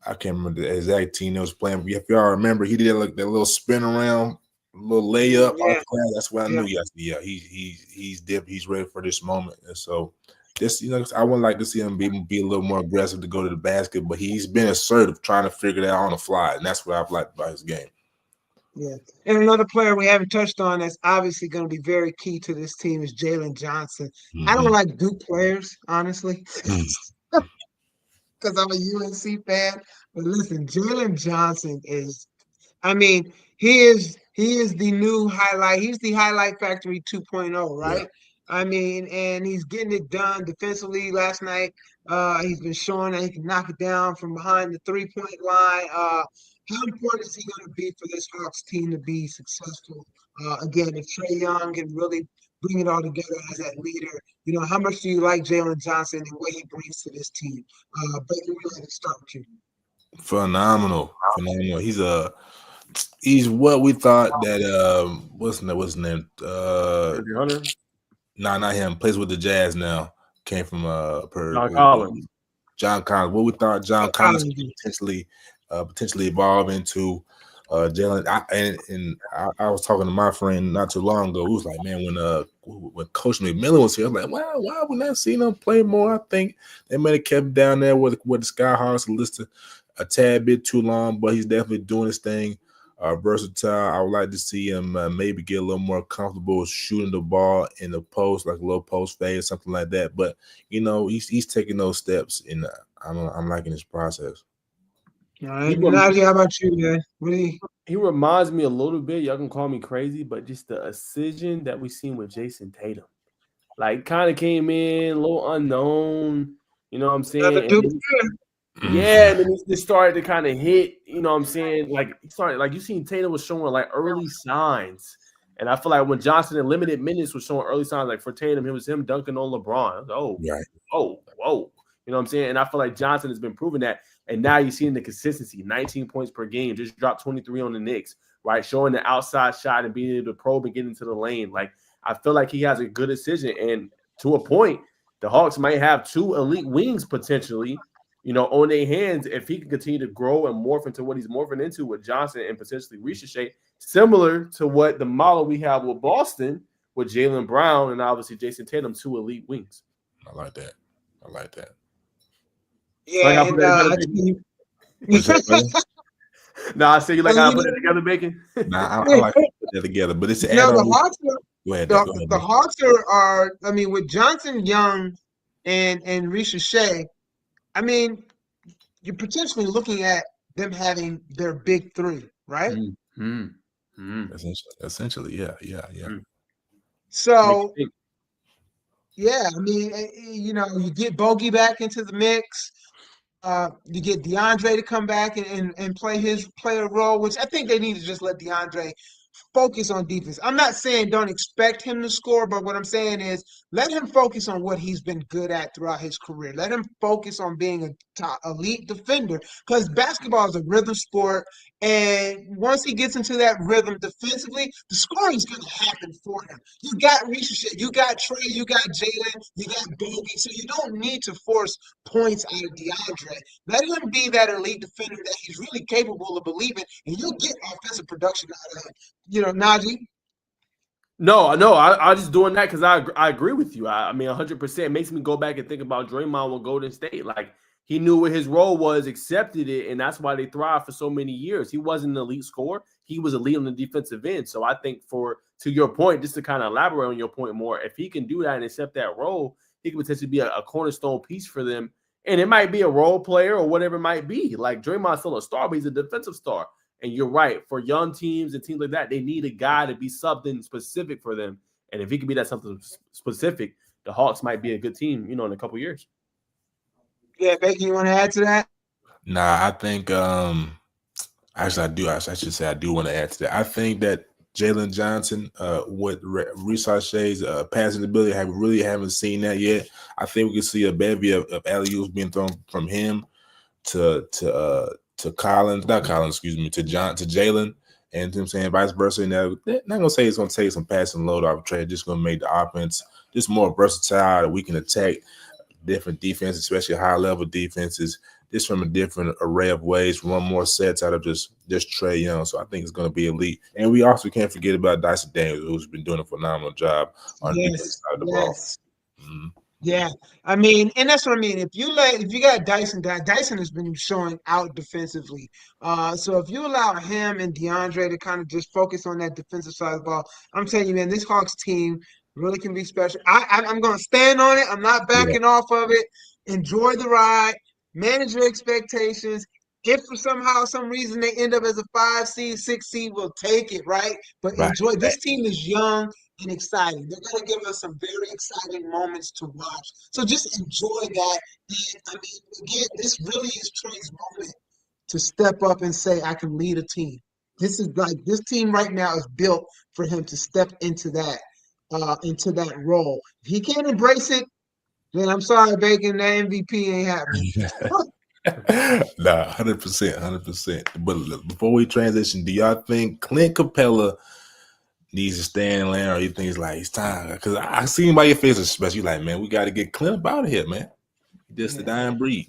I can't remember the exact team that was playing. If y'all remember, he did like that little spin around, little layup Yeah, off glass. That's what I yeah, knew. Yeah, he's dipped. He's ready for this moment. And so this, you know, I would like to see him be a little more aggressive to go to the basket, but he's been assertive, trying to figure that out on the fly, and that's what I've liked about his game. yeah. And another player we haven't touched on that's obviously going to be very key to this team is Jalen Johnson. I don't like Duke players, honestly, because I'm a UNC fan. But listen, Jalen Johnson is, I mean, he is the new highlight. He's the highlight factory 2.0, Yeah. right? I mean, and he's getting it done defensively last night. He's been showing that he can knock it down from behind the 3-point line. How important is he going to be for this Hawks team to be successful? Again, if Trae Young can really bring it all together as that leader, you know, how much do you like Jalen Johnson and what he brings to this team? Baker, we're going to start with you. Phenomenal. He's what we thought that what's his name? Andrew Hunter, Not him. Plays with the Jazz now. Came from John Collins. John Collins. What we thought John Collins could potentially evolve into. Jalen, I was talking to my friend not too long ago. He was like, man, when Coach McMillan was here, I'm like, wow, why have we not seen him play more? I think they might have kept him down there with the Skyhawks listed a tad bit too long, but he's definitely doing his thing. Versatile. I would like to see him maybe get a little more comfortable shooting the ball in the post, like a little post fade, something like that. But you know, he's taking those steps, and I'm liking his process. All right, Najee, how about you, man? What do you? He reminds me a little bit. Y'all can call me crazy, but just the decision that we seen with Jason Tatum, like kind of came in a little unknown. You know what I'm Another saying? Duke And player. yeah, and then it just started to kind of hit. You know what I'm saying? Like he started, like you seen Tatum was showing like early signs, and I feel like when Johnson in limited minutes was showing early signs, like for Tatum, it was him dunking on LeBron. I was like, oh, Right. whoa. You know what I'm saying? And I feel like Johnson has been proving that. And now you're seeing the consistency, 19 points per game, just dropped 23 on the Knicks, right? Showing the outside shot and being able to probe and get into the lane. Like, I feel like he has a good decision. And to a point, the Hawks might have 2 elite wings potentially, you know, on their hands if he can continue to grow and morph into what he's morphing into with Johnson and potentially Ricochet, similar to what the model we have with Boston with Jaylen Brown and obviously Jason Tatum, 2 elite wings. I like that. Yeah, Like I and put that I together, think baby. What's that, brother? No, I say you like And, how I you put it know, together, Bacon. Nah, I like to put that together, but it's an no, add-on. the Hawks are Go ahead, go ahead, the man. Hawks are. I mean, with Johnson, Young, and Risha Shea, I mean, you're potentially looking at them having their big three, right? Mm, mm, mm, Essentially, yeah. mm. Makes So you think. yeah, I mean, you know, you get Bogey back into the mix. You get DeAndre to come back and play a role, which I think they need to just let DeAndre focus on defense. I'm not saying don't expect him to score, but what I'm saying is let him focus on what he's been good at throughout his career. Let him focus on being a top elite defender because basketball is a rhythm sport. And once he gets into that rhythm defensively, the scoring is going to happen for him. You got Risha, you got Trey, you got Jalen, you got Bogey, so you don't need to force points out of DeAndre. Let him be that elite defender that he's really capable of believing, and you'll get offensive production out of him. You know, Najee. No, I just doing that because I agree with you. I mean, 100%. It makes me go back and think about Draymond with Golden State. Like he knew what his role was, accepted it, and that's why they thrived for so many years. He wasn't an elite scorer; he was elite on the defensive end. So I think to your point, just to kind of elaborate on your point more, if he can do that and accept that role, he could potentially be a cornerstone piece for them. And it might be a role player or whatever it might be. Like Draymond's still a star, but he's a defensive star. And you're right. For young teams and teams like that, they need a guy to be something specific for them. And if he can be that something specific, the Hawks might be a good team, in a couple years. Yeah, Bacon, you want to add to that? Nah, I think actually I do. I should say I do want to add to that. I think that Jalen Johnson, with Reese Shay's passing ability, really haven't seen that yet. I think we can see a bevy of alley-oops being thrown from him to Collins, not Collins, excuse me, to Jalen, and you know what I'm saying vice versa. And not gonna say it's gonna take some passing load off Trey, just gonna make the offense just more versatile. That we can attack different defenses, especially high level defenses, just from a different array of ways, run more sets out of just Trey Young. So I think it's going to be elite. And we also can't forget about Dyson Daniels, who's been doing a phenomenal job on the defensive Yes, side of the ball. yes. Mm-hmm. Yeah, I mean, and that's what I mean. If you got Dyson has been showing out defensively. So if you allow him and DeAndre to kind of just focus on that defensive side of the ball, I'm telling you, man, this Hawks team really can be special. I'm going to stand on it. I'm not Yeah, backing off of it. Enjoy the ride. Manage your expectations. If for somehow, some reason they end up as a 5 seed, 6 seed, we'll take it, right? But right. enjoy. This team is young and exciting. They're going to give us some very exciting moments to watch. So just enjoy that. And I mean, again, this really is Trey's moment to step up and say, I can lead a team. This is like this team right now is built for him to step into that role. If he can't embrace it, then I'm sorry, Bacon, that MVP ain't happening. Nah, 100%, 100%. But look, before we transition, do y'all think Clint Capella needs to stay in there, or you think it's time? Because I seen by your face, especially, you like, man, we got to get Clint up out of here, man. Just a Yeah. dying breed.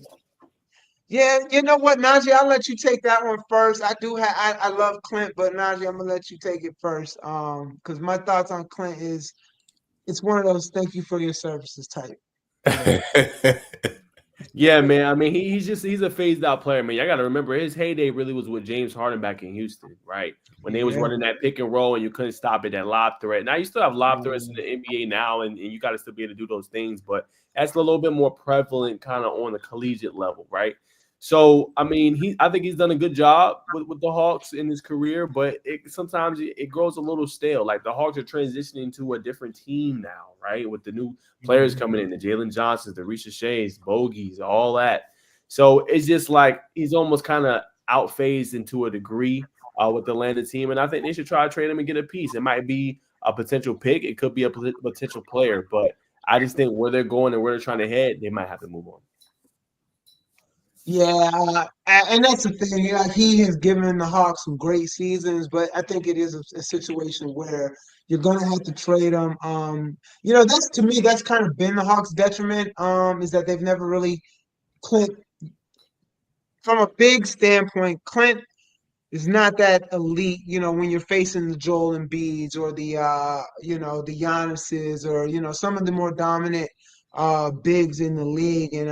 Yeah, you know what, Najee, I'll let you take that one first. I love Clint, but Najee, I'm gonna let you take it first. Because my thoughts on Clint is it's one of those thank you for your services type. Yeah. Yeah, man. I mean, he's a phased out player, man. I got to remember his heyday really was with James Harden back in Houston, right? When they was Yeah. running that pick and roll and you couldn't stop it, that lob threat. Now you still have lob threats in Mm, the NBA now, and you got to still be able to do those things, but that's a little bit more prevalent kind of on the collegiate level, right? So, I mean, I think he's done a good job with the Hawks in his career, but sometimes it grows a little stale. Like the Hawks are transitioning to a different team now, right? With the new players mhm. coming in, the Jalen Johnsons, the Risha Shays, Bogies, all that. So it's just like he's almost kind of outphased into a degree with the Atlanta team, and I think they should try to trade him and get a piece. It might be a potential pick, it could be a potential player, but I just think where they're going and where they're trying to head, they might have to move on. Yeah, and that's the thing. Like he has given the Hawks some great seasons, but I think it is a situation where you're gonna have to trade him. You know, that's to me, that's kind of been the Hawks' detriment. Is that they've never really Clint from a big standpoint. Clint is not that elite. You know, when you're facing the Joel Embiids or the the Giannis's or some of the more dominant bigs in the league, and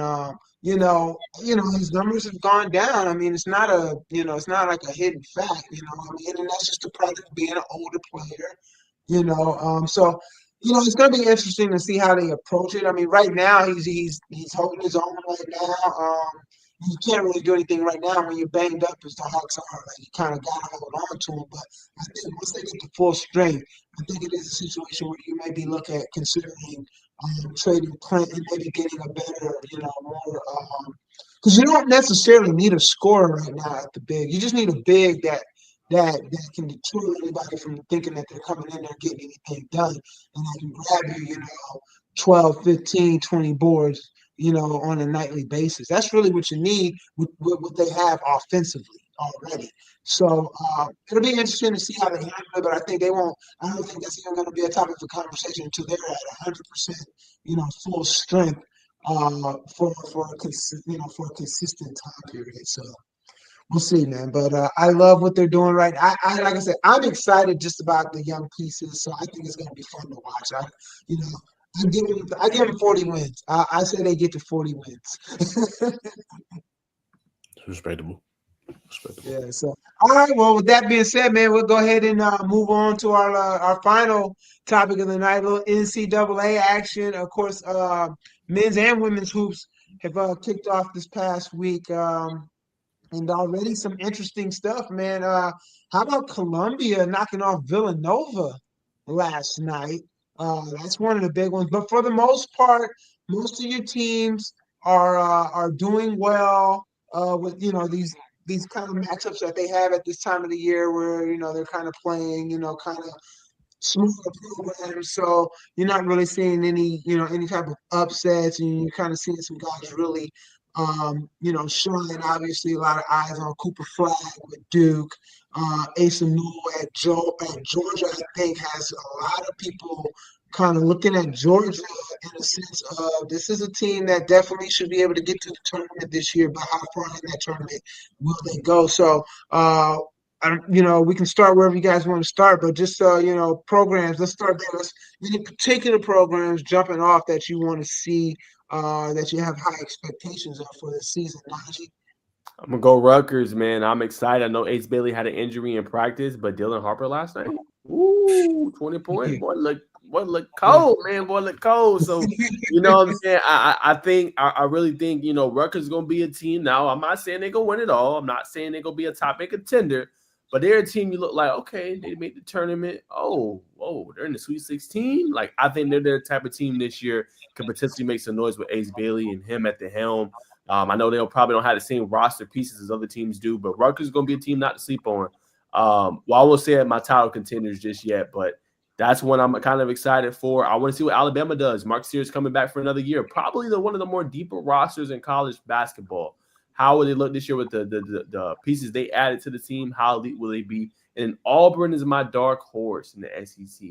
his numbers have gone down. I mean, it's not like a hidden fact. I mean, and that's just the product of being an older player. So it's going to be interesting to see how they approach it. I mean, right now he's holding his own right now. You can't really do anything right now when you're banged up as the Hawks are. Like you kind of got to hold on to him. But I think once they get to full strength, I think it is a situation where you may be looking at considering trading Clint and maybe getting a better, more. Because you don't necessarily need a scorer right now at the big. You just need a big that can deter anybody from thinking that they're coming in there getting anything done, and that can grab you, 12, 15, 20 boards, on a nightly basis. That's really what you need with what they have offensively already. So it'll be interesting to see how they handle it, but I think they won't. I don't think that's even going to be a topic of conversation until they're at 100%, full strength for a consistent time period. So we'll see, man. But I love what they're doing right. I like I said, I'm excited just about the young pieces. So I think it's going to be fun to watch. You know, I give them 40 wins. I say they get to 40 wins. Respectable. Respectable. Yeah. So all right. Well, with that being said, man, we'll go ahead and move on to our final topic of the night. A little NCAA action. Of course, men's and women's hoops have kicked off this past week. And already some interesting stuff, man. How about Columbia knocking off Villanova last night? That's one of the big ones. But for the most part, most of your teams are doing well with these kind of matchups that they have at this time of the year, where they're kind of playing kind of smaller programs. So you're not really seeing any type of upsets, and you're kind of seeing some guys really, shine. Obviously, a lot of eyes on Cooper Flag with Duke. Asa Newell at Georgia, I think, has a lot of people kind of looking at Georgia in a sense of this is a team that definitely should be able to get to the tournament this year, but how far in that tournament will they go? So, we can start wherever you guys want to start, but just programs. Let's start there. Any particular programs jumping off that you want to see, that you have high expectations of for this season, Najee? I'm gonna go Rutgers, man. I'm excited. I know Ace Bailey had an injury in practice, but Dylan Harper last night, ooh, 20 points. Boy look Yeah. cold, man. Boy look cold. So you know what I'm saying? I really think Rutgers is gonna be a team. Now, I'm not saying they're gonna win it all. I'm not saying they're gonna be a top 8 contender, but they're a team you look like, okay, they made the tournament. Oh, whoa, they're in the Sweet 16. Like, I think they're the type of team this year could potentially make some noise with Ace Bailey and him at the helm. I know they'll probably don't have the same roster pieces as other teams do, but Rutgers is going to be a team not to sleep on. Well, I won't say my title contenders just yet, but that's one I'm kind of excited for. I want to see what Alabama does. Mark Sears coming back for another year. Probably one of the more deeper rosters in college basketball. How will they look this year with the pieces they added to the team? How elite will they be? And Auburn is my dark horse in the SEC.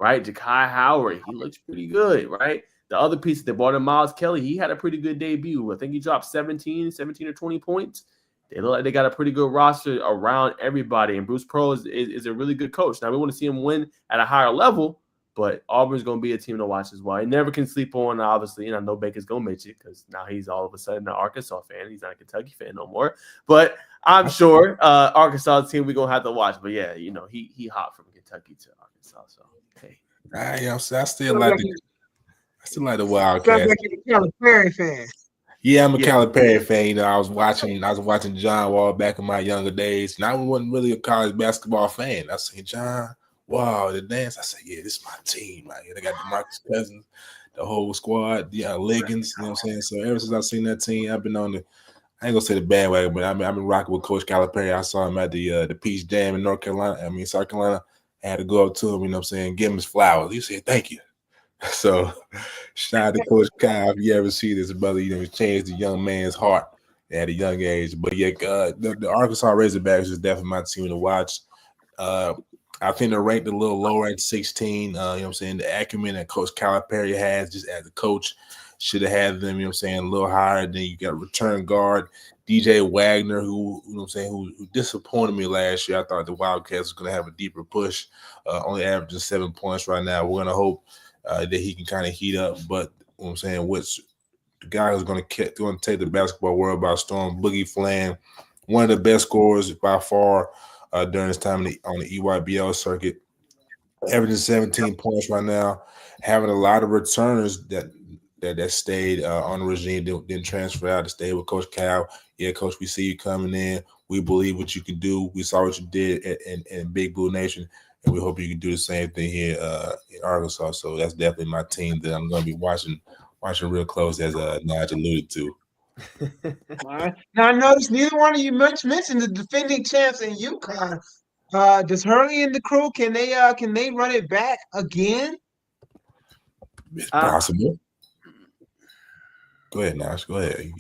Right? Ja'Kai Howard, he looks pretty good, right? The other piece they brought in Miles Kelly, he had a pretty good debut. I think he dropped 17 or 20 points. They look like they got a pretty good roster around everybody. And Bruce Pearl is a really good coach. Now, we want to see him win at a higher level, but Auburn's going to be a team to watch as well. He never can sleep on, obviously. And I know Baker's going to mention it because now he's all of a sudden an Arkansas fan. He's not a Kentucky fan no more. But I'm sure Arkansas team we're going to have to watch. But, yeah, he hopped from Kentucky to Arkansas. So, hey. I still like the Sounds Wildcats. like you're a Calipari fan. Yeah, I'm a Calipari fan. I was watching John Wall back in my younger days, and I wasn't really a college basketball fan. I said, John, wow, the dance. I said, yeah, this is my team. Right here. They got DeMarcus Cousins, the whole squad, Liggins. You know what I'm saying? So ever since I've seen that team, I've been on the. I ain't gonna say the bandwagon, but I've been rocking with Coach Calipari. I saw him at the Peach Jam in South Carolina. I had to go up to him, you know what I'm saying, give him his flowers. He said, thank you. So shout out to Coach Kyle. If you ever see this, brother, he changed the young man's heart at a young age. But yeah, the Arkansas Razorbacks is definitely my team to watch. I think they're ranked a little lower at 16. You know what I'm saying? The acumen that Coach Calipari has just as a coach should have had them, you know what I'm saying, a little higher. Then you got return guard DJ Wagner, who, you know what I'm saying, who disappointed me last year. I thought the Wildcats was going to have a deeper push, only averaging 7 points right now. We're going to hope that he can kind of heat up. But, you know what I'm saying, what's the guy who's going to take the basketball world by storm, Boogie Flan, one of the best scorers by far during his time on the EYBL circuit, averaging 17 points right now, having a lot of returners that stayed on the regime, didn't transfer out, to stay with Coach Cal. Yeah, Coach, we see you coming in. We believe what you can do. We saw what you did in Big Blue Nation, and we hope you can do the same thing here in Arkansas. So that's definitely my team that I'm going to be watching real close, as Naj alluded to. All right. Now I noticed neither one of you mentioned the defending champs in UConn. Does Hurley and the crew can they run it back again? It's possible. Go ahead, Nash. Go ahead.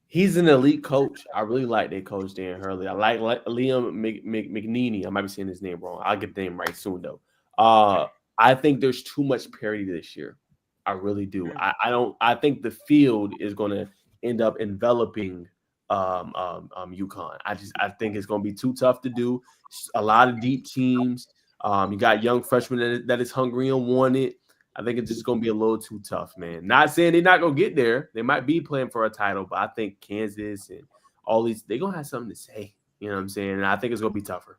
He's an elite coach. I really like their coach, Dan Hurley. I like Liam McNeely. I might be saying his name wrong. I'll get the name right soon, though. I think there's too much parity this year. I really do. I think the field is going to end up enveloping UConn. I think it's going to be too tough to do. A lot of deep teams. You got young freshmen that is hungry and want it. I think it's just going to be a little too tough, man. Not saying they're not going to get there. They might be playing for a title, but I think Kansas and all these, they're going to have something to say. You know what I'm saying? And I think it's going to be tougher.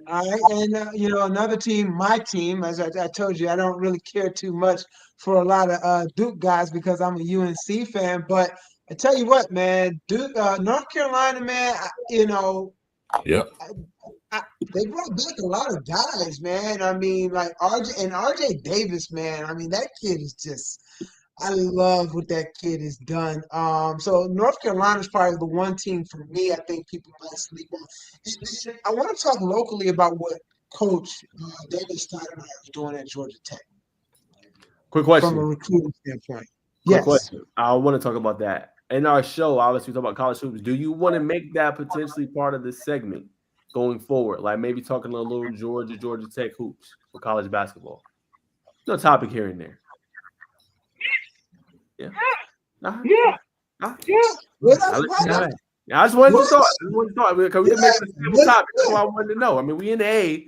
All right. And, another team, my team, as I told you, I don't really care too much for a lot of Duke guys because I'm a UNC fan. But I tell you what, man, Duke, North Carolina, man, Yep. They brought back a lot of guys, man. I mean, like RJ Davis, man. I mean, that kid is just. I love what that kid has done. So North Carolina is probably the one team for me. I think people might sleep on. I want to talk locally about what Coach David Stoudemire is doing at Georgia Tech. Quick question from a recruiting standpoint. Quick question. I want to talk about that in our show. Obviously, we talk about college hoops. Do you want to make that potentially part of this segment going forward? Like maybe talking a little Georgia Tech hoops for college basketball. No topic here and there. Yeah. Yeah. I just wanted to thought. Because we didn't make it a simple topic. That's why I wanted to know. I mean, we in the A.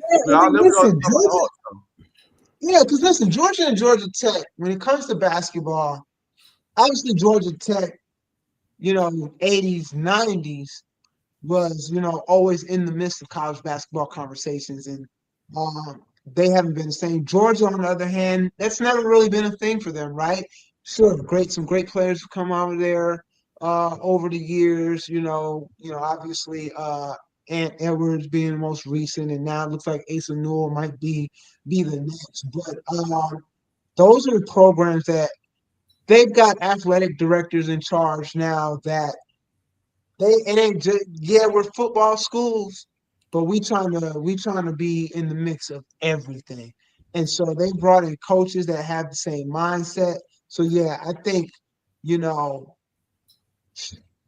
Because listen, Georgia and Georgia Tech, when it comes to basketball, obviously Georgia Tech, 80s, 90s was, always in the midst of college basketball conversations. And they haven't been the same. Georgia, on the other hand, that's never really been a thing for them, right? Sure, some great players have come out of there over the years. Obviously Ant Edwards being the most recent, and now it looks like Asa Newell might be the next. But those are the programs that they've got athletic directors in charge now. That it ain't just we're football schools, but we trying to be in the mix of everything. And so they brought in coaches that have the same mindset. So, I think,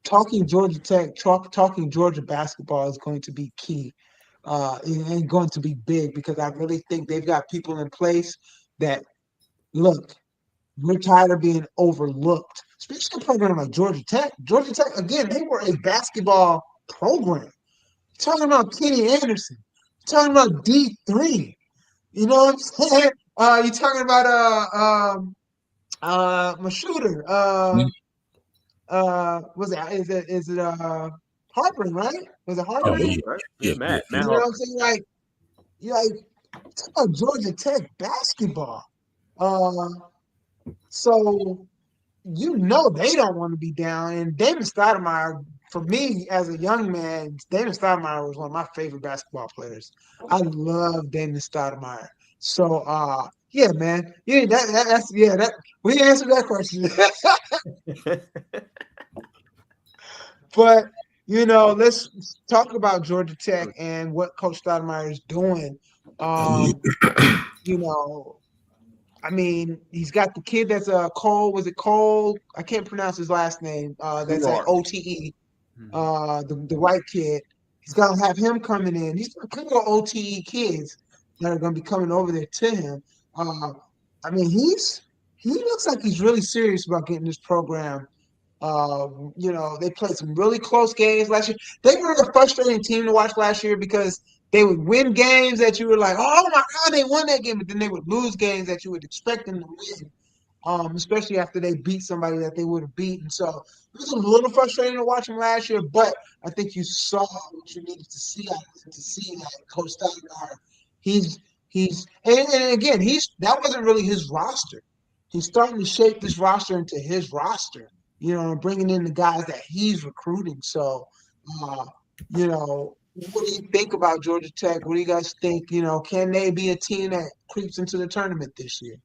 talking Georgia Tech, talking Georgia basketball is going to be key and going to be big because I really think they've got people in place that, look, we're tired of being overlooked, especially a program like Georgia Tech. Georgia Tech, again, they were a basketball program. You're talking about Kenny Anderson. You're talking about D3. You know what I'm saying? You're talking about my shooter. Was it? Is it Harper? Right? Was it Harper? Yeah, Matt. You know what I'm saying? Like talk about Georgia Tech basketball. So they don't want to be down. And Damon Stoudemire, for me as a young man, Damon Stoudemire was one of my favorite basketball players. I love Damon Stoudemire. So man. Yeah, that's we answered that question. But let's talk about Georgia Tech and what Coach Stoudemire is doing. I mean, he's got the kid that's Cole. Was it Cole? I can't pronounce his last name. That's at OTE. The white kid. He's gonna have him coming in. These are a couple of OTE kids that are gonna be coming over there to him. I mean, he looks like he's really serious about getting this program. They played some really close games last year. They were a frustrating team to watch last year because they would win games that you were like, oh my God, they won that game, but then they would lose games that you would expect them to win. especially after they beat somebody that they would have beaten. So it was a little frustrating to watch him last year, but I think you saw what you needed to see out of him to see that Coach Stoudemire, he's and again that wasn't really his roster. He's starting to shape this roster into his roster, bringing in the guys that he's recruiting. So, uh, what do you think about Georgia Tech? What do you guys think? Can they be a team that creeps into the tournament this year?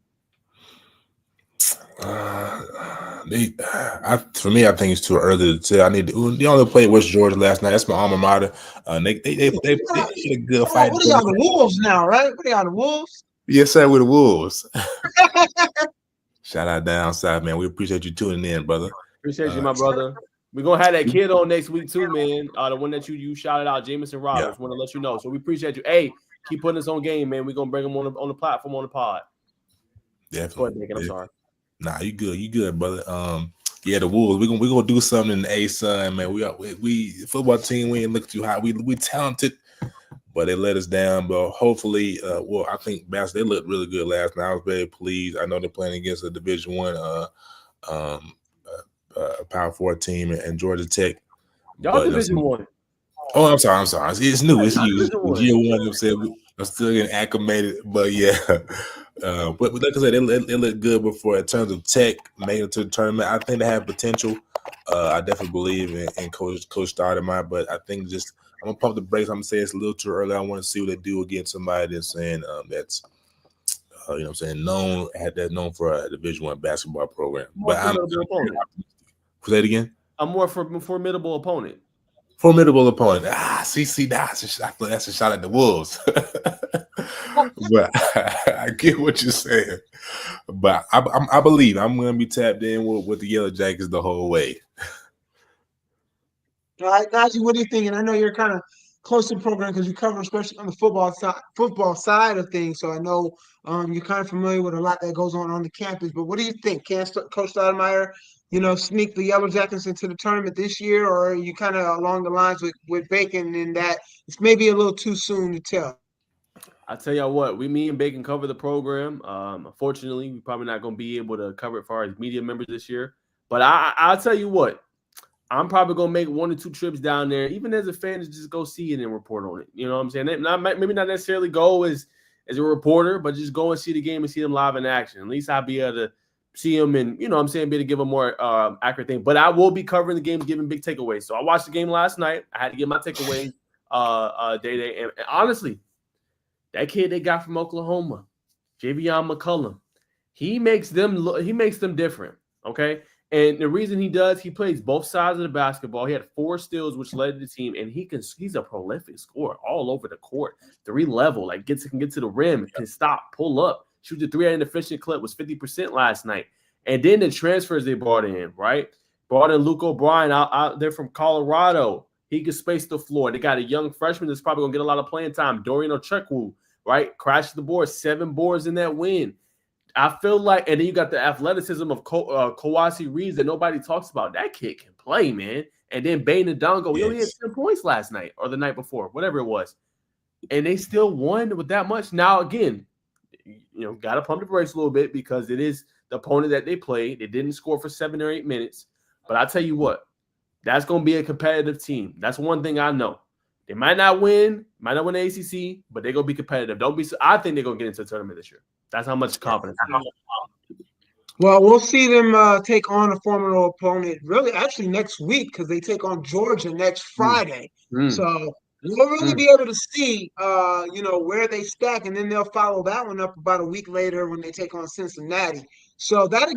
For me, I think it's too early to tell. They only played West Georgia last night. That's my alma mater. They had a good fight. What are y'all, the Wolves now, right? What are y'all, the Wolves? Yes, sir, with the Wolves. Shout out down south, man. We appreciate you tuning in, brother. Appreciate you, my brother. We're gonna have that kid on next week too, man. The one that you shouted out, Jamison Roberts. Want to let you know. So we appreciate you. Hey, keep putting us on game, man. We're gonna bring him on the platform on the pod. Definitely. Go ahead, Megan. I'm sorry. Nah, you good, brother. Yeah, the Wolves. We're gonna do something in the A-Sun, man. We football team. We ain't look too high. We talented, but they let us down. But hopefully, I think they looked really good last night. I was very pleased. I know they're playing against a Division I, Power 4 team and Georgia Tech. Y'all Division I. Oh, I'm sorry. It's new. It's you. It's year one. I'm still getting acclimated, but yeah. But like I said, they look good before in terms of Tech making it to the tournament. I think they have potential. I definitely believe in Coach Stoudemire, but I think I'm gonna pump the brakes. I'm gonna say it's a little too early. I want to see what they do against somebody that's saying that's known for a Division I basketball program. But say it again. A more formidable opponent. Formidable opponent. See, that's a shot at the Wolves. But I get what you're saying. But I believe I'm going to be tapped in with the Yellow Jackets the whole way. All right, Najee, what are you thinking? I know you're kind of close to the program because you cover, especially on the football side of things. So I know you're kind of familiar with a lot that goes on the campus. But what do you think? Can Coach Stoudemire, sneak the Yellow Jackets into the tournament this year, or are you kind of along the lines with Bacon in that it's maybe a little too soon to tell? I tell y'all what, me and Bacon cover the program. Unfortunately, we're probably not going to be able to cover it for our media members this year. But I'll tell you what, I'm probably going to make 1 or 2 trips down there, even as a fan, to just go see it and report on it. You know what I'm saying? Maybe not necessarily go as a reporter, but just go and see the game and see them live in action. At least I'll be able to see them and, be able to give a more accurate thing. But I will be covering the game, giving big takeaways. So I watched the game last night. I had to give my takeaways day. And honestly, that kid they got from Oklahoma, Javion McCullum, he makes them different, okay? And the reason he does, he plays both sides of the basketball. He had 4 steals, which led the team, and he's a prolific scorer all over the court. 3-level, can get to the rim, can stop, pull up, shoot the 3 at an efficient clip, was 50% last night. And then the transfers they brought in, right? Brought in Luke O'Brien out there from Colorado. He can space the floor. They got a young freshman that's probably going to get a lot of playing time, Dorian Ochekwu, right? Crashed the board, 7 boards in that win. I feel like, and then you got the athleticism of Kawasi Reeves that nobody talks about. That kid can play, man. And then Bain Ndongo, he only had 10 points last night or the night before, whatever it was. And they still won with that much. Now, again, got to pump the brakes a little bit because it is the opponent that they played. They didn't score for 7 or 8 minutes. But I tell you what, that's going to be a competitive team. That's one thing I know. They might not win the ACC, but they're going to be competitive. I think they're going to get into the tournament this year. That's how much confidence I have. Well, we'll see them take on a formidable opponent really actually next week because they take on Georgia next Friday. So we'll really be able to see, where they stack, and then they'll follow that one up about a week later when they take on Cincinnati. So that's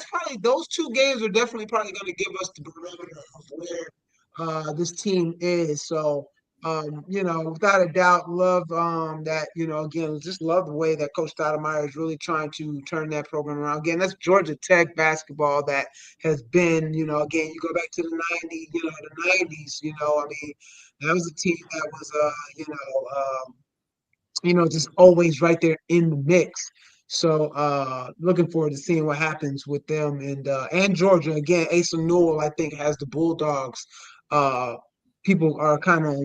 probably those 2 games are definitely probably going to give us the barometer of where this team is. So. Without a doubt, love that, again, just love the way that Coach Stoudemire is really trying to turn that program around. Again, that's Georgia Tech basketball that has been, again, you go back to the 90s, that was a team that was, just always right there in the mix. So looking forward to seeing what happens with them and Georgia. Again, Asa Newell, I think, has the Bulldogs people are kind of,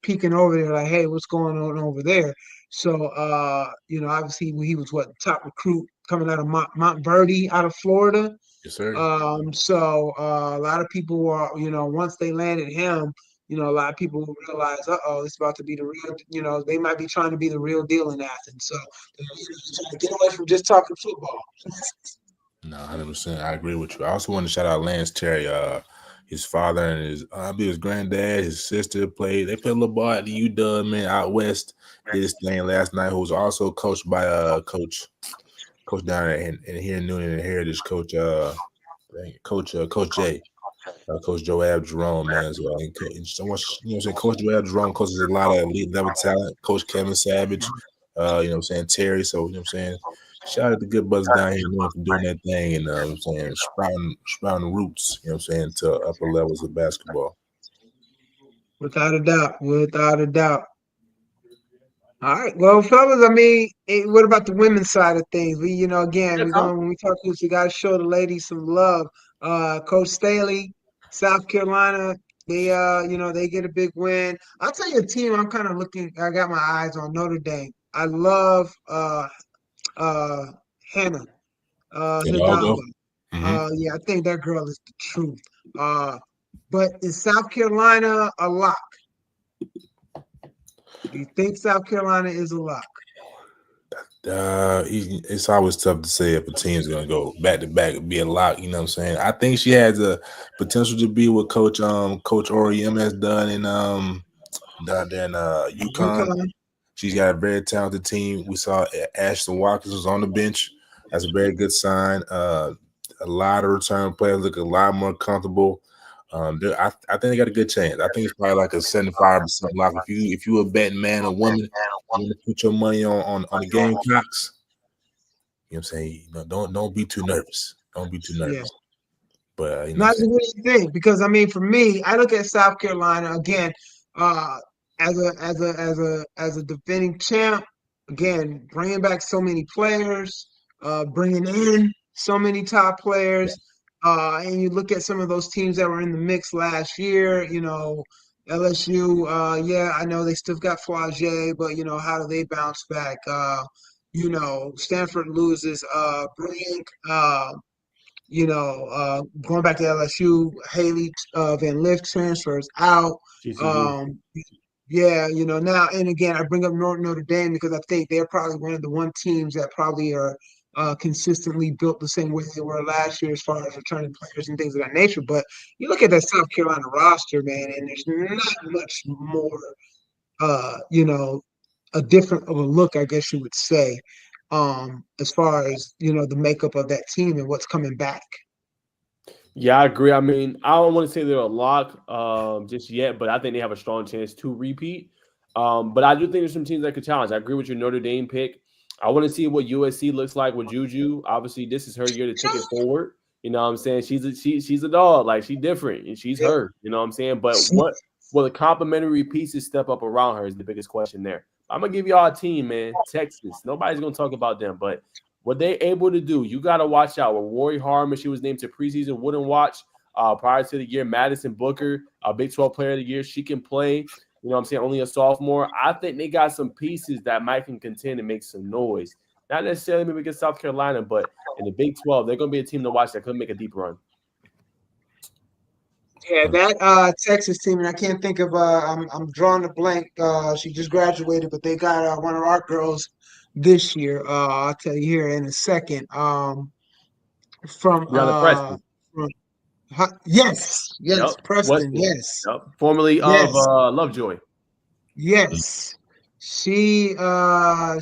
peeking over there like, hey, what's going on over there? So, obviously he was top recruit coming out of Montverde, out of Florida. Yes, sir. So a lot of people are, once they landed him, a lot of people will realize, it's about to be the real, they might be trying to be the real deal in Athens. So they're trying to get away from just talking football. No, 100%. I agree with you. I also want to shout out Lance Terry. His father and his granddad, his sister played. They played a little ball at the UW, man, out west. Did his thing last night. Who was also coached by coach down in here in Noonan and Heritage, Coach J. Coach Joab Jerome, man, as well. And so much, you know what I'm saying? Coach Joab Jerome coaches a lot of elite level talent. Coach Kevin Savage, you know what I'm saying? Terry. So, you know what I'm saying? Shout out to good brothers down here for doing that thing and, you know what I'm saying? Sprouting roots, you know what I'm saying, to upper levels of basketball. Without a doubt. Without a doubt. All right, well, fellas. I mean, what about the women's side of things? Again, Yeah, Tom. when we talk to this, we got to show the ladies some love. Coach Staley, South Carolina, they get a big win. I'll tell you a team I'm kind of looking. I got my eyes on Notre Dame. I love uh, Hannah And Aldo. Hidalgo. Mm-hmm. Yeah, I think that girl is the truth. But is South Carolina a lock? Do you think South Carolina is a lock? It's always tough to say if a team's gonna go back to back and be a lock. You know what I'm saying? I think she has a potential to be what Coach Oriem has done in down there in UConn. UConn. She's got a very talented team. We saw Ashton Watkins was on the bench. That's a very good sign. A lot of return players look a lot more comfortable. I think they got a good chance. I think it's probably like a 75% lock. If you a betting man or woman, you want to put your money on the Gamecocks. You know what I'm saying? Don't be too nervous. Don't be too Yeah. nervous. But Not what do you think? Because I mean, for me, I look at South Carolina again, uh, as a defending champ. Again, bringing back so many players, bringing in so many top players, and you look at some of those teams that were in the mix last year. LSU. Yeah, I know they still got Flage, but how do they bounce back? Stanford loses Brink. Going back to LSU, Haley Van Lift transfers out. GCU. Yeah, now and again, I bring up Notre Dame because I think they're probably one of the one teams that probably are consistently built the same way they were last year as far as returning players and things of that nature. But you look at that South Carolina roster, man, and there's not much more, uh, you know, a different of a look, I guess you would say, as far as the makeup of that team and what's coming back. Yeah, I agree. I mean, I don't want to say they're a lock just yet, but I think they have a strong chance to repeat. But I do think there's some teams that could challenge. I agree with your Notre Dame pick. I want to see what USC looks like with Juju. Obviously, this is her year to take it forward. You know what I'm saying? She's a dog. Like, she's different, and she's Yeah. her. You know what I'm saying? But what will the complementary pieces step up around her is the biggest question there. I'm going to give y'all a team, man. Texas. Nobody's going to talk about them, but what they able to do, you got to watch out. With Rory Harmon, she was named to preseason wouldn't watch prior to the year. Madison Booker, a Big 12 player of the year, she can play. You know what I'm saying? Only a sophomore. I think they got some pieces that might can contend and make some noise. Not necessarily maybe against South Carolina, but in the Big 12, they're going to be a team to watch that could make a deep run. Yeah, that Texas team, and I can't think of. I'm drawing a blank. She just graduated, but they got one of our girls this year. I'll tell you here in a second. From Brianna Preston. yes, Yep. Preston, Western. yes, Yep. Formerly of yes, Lovejoy. yes. I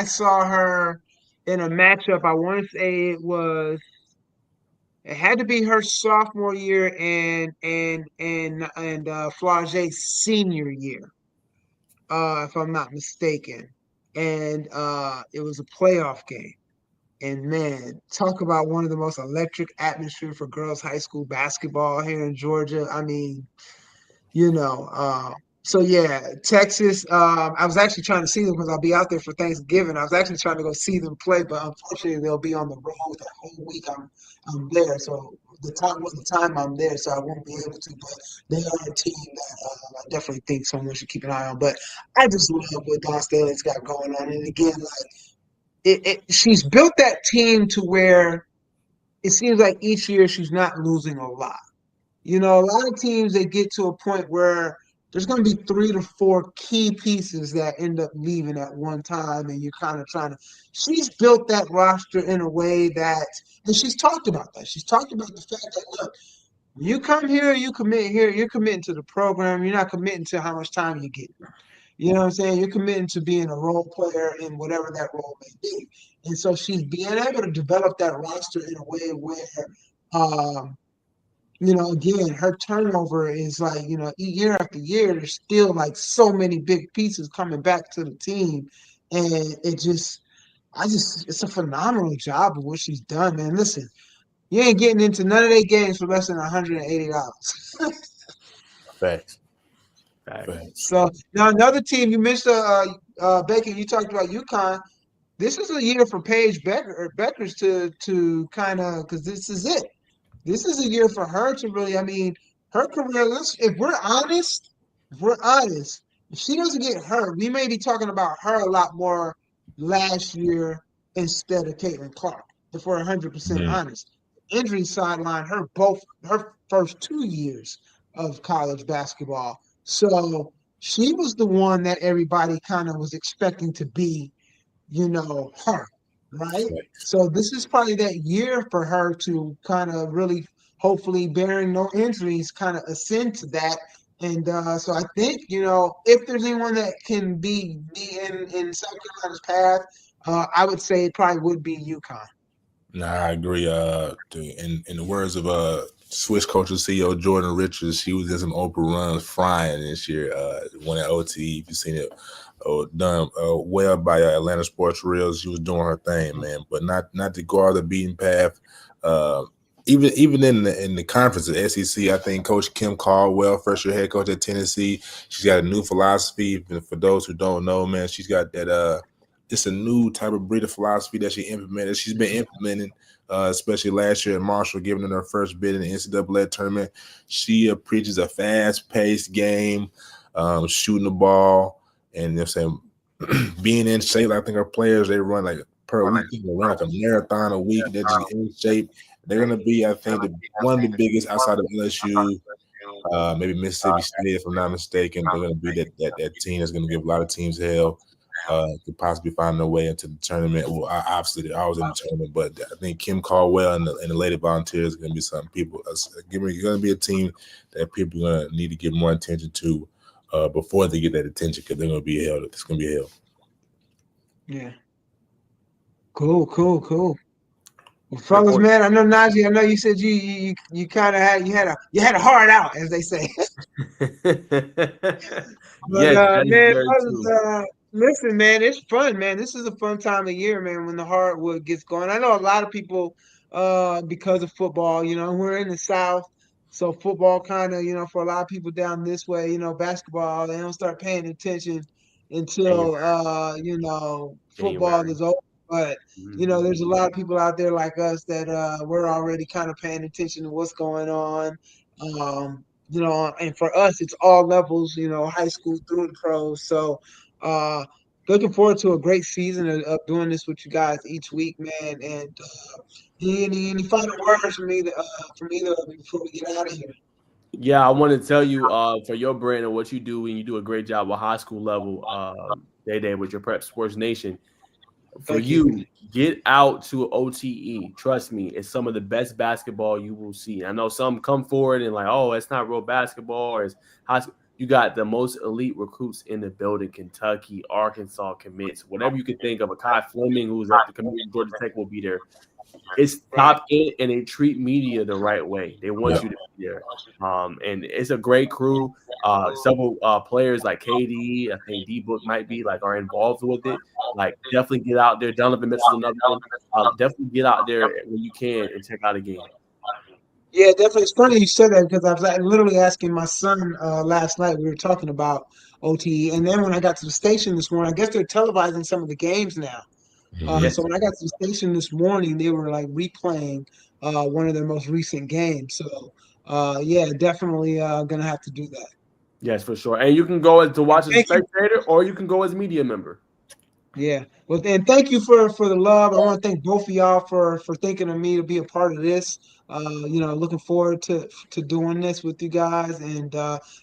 saw her in a matchup. I want to say it had to be her sophomore year and Flage's senior year, if I'm not mistaken. And it was a playoff game. And man, talk about one of the most electric atmosphere for girls high school basketball here in Georgia. I mean, you know, so yeah, Texas. I was actually trying to see them because I'll be out there for Thanksgiving. I was actually trying to go see them play, but unfortunately, they'll be on the road that whole week. I'm there, so the time I'm there, so I won't be able to. But they are a team that I definitely think someone should keep an eye on. But I just love what Don Staley's got going on, and again, like she's built that team to where it seems like each year she's not losing a lot. A lot of teams they get to a point where there's going to be 3 to 4 key pieces that end up leaving at one time, and you're kind of trying to. She's built that roster in a way that, and she's talked about that. She's talked about the fact that look, when you come here, you commit here, you're committing to the program. You're not committing to how much time you get. You know what I'm saying? You're committing to being a role player in whatever that role may be. And so she's being able to develop that roster in a way where um, again, her turnover is like, year after year, there's still like so many big pieces coming back to the team. And it's a phenomenal job of what she's done, man. Listen, you ain't getting into none of their games for less than $180. Facts. Facts. So now another team you mentioned, Bacon. You talked about UConn. This is a year for Paige Beckers to kind of because this is it. This is a year for her to really. I mean, her career. If we're honest, if she doesn't get hurt, we may be talking about her a lot more last year instead of Caitlin Clark. If we're 100% Mhm. honest, injury sidelined her first 2 years of college basketball. So she was the one that everybody kind of was expecting to be her, right? Facts. So this is probably that year for her to kind of really, hopefully, bearing no injuries, kind of ascend to that. And so I think, if there's anyone that can be in South Carolina's path, I would say it probably would be UConn. Nah, I agree. In the words of Swiss Culture CEO Jordan Richards, she was in some Oprah runs frying this year. Won at OTE. If you've seen it, done well by Atlanta Sports Reels. She was doing her thing, man. But not to go out the beaten path. Uh, even in the conference at SEC, I think Coach Kim Caldwell, first year head coach at Tennessee, she's got a new philosophy. And for those who don't know, man, she's got that. It's a new type of breed of philosophy that she implemented. She's been implementing, especially last year at Marshall, giving her first bid in the NCAA tournament. She preaches a fast-paced game, shooting the ball, and they're saying being in shape. I think our players they run like per week, they run like a marathon a week. They're just in shape. They're gonna be, I think, one of the biggest outside of LSU. Maybe Mississippi State, if I'm not mistaken. They're going to be that team that's going to give a lot of teams hell to possibly find their way into the tournament. Well, obviously, they're always in the tournament, but I think Kim Caldwell and the Lady Volunteers are going to be some people. Going to be a team that people are going to need to give more attention to before they get that attention because they're going to be held. It's going to be held. Yeah. Cool. Well, fellas, man, I know Najee. I know you said you kind of had a heart out, as they say. But Yes, that is man, very fellas, true. listen, man, it's fun, man. This is a fun time of year, man, when the hardwood gets going. I know a lot of people, because of football, we're in the South, so football kind of, for a lot of people down this way, basketball, they don't start paying attention until January. football is over. But Mhm. there's a lot of people out there like us that we're already kind of paying attention to what's going on. And for us, it's all levels, high school through the pros. So, looking forward to a great season of doing this with you guys each week, man. And any final words from either of you before we get out of here? Yeah, I want to tell you for your brand and what you do, and you do a great job with high school level day with your Prep Sports Nation. For Thank you. you, get out to OTE. Trust me, it's some of the best basketball you will see. I know some come forward and like, oh, it's not real basketball, or it's high school. You got the most elite recruits in the building: Kentucky, Arkansas commits, whatever you can think of. A Kai Fleming, who's at the community Georgia Tech, will be there. It's top end, and they treat media the right way. They want Yeah. you to be there. And it's a great crew. Several players like KD, I think D Book might be like are involved with it. Like definitely get out there. Donovan Mitchell's another one. Definitely get out there when you can and check out a game. Yeah, definitely. It's funny you said that because I was literally asking my son last night. We were talking about OTE, and then when I got to the station this morning, I guess they're televising some of the games now. Mhm. Yes, So when I got to the station this morning, they were like replaying one of their most recent games. So yeah, definitely gonna have to do that. yes, for sure. And you can go to watch as a Thank you. spectator, or you can go as a media member. Yeah. Well, then thank you for the love. I want to thank both of y'all for thinking of me to be a part of this. Looking forward to doing this with you guys, and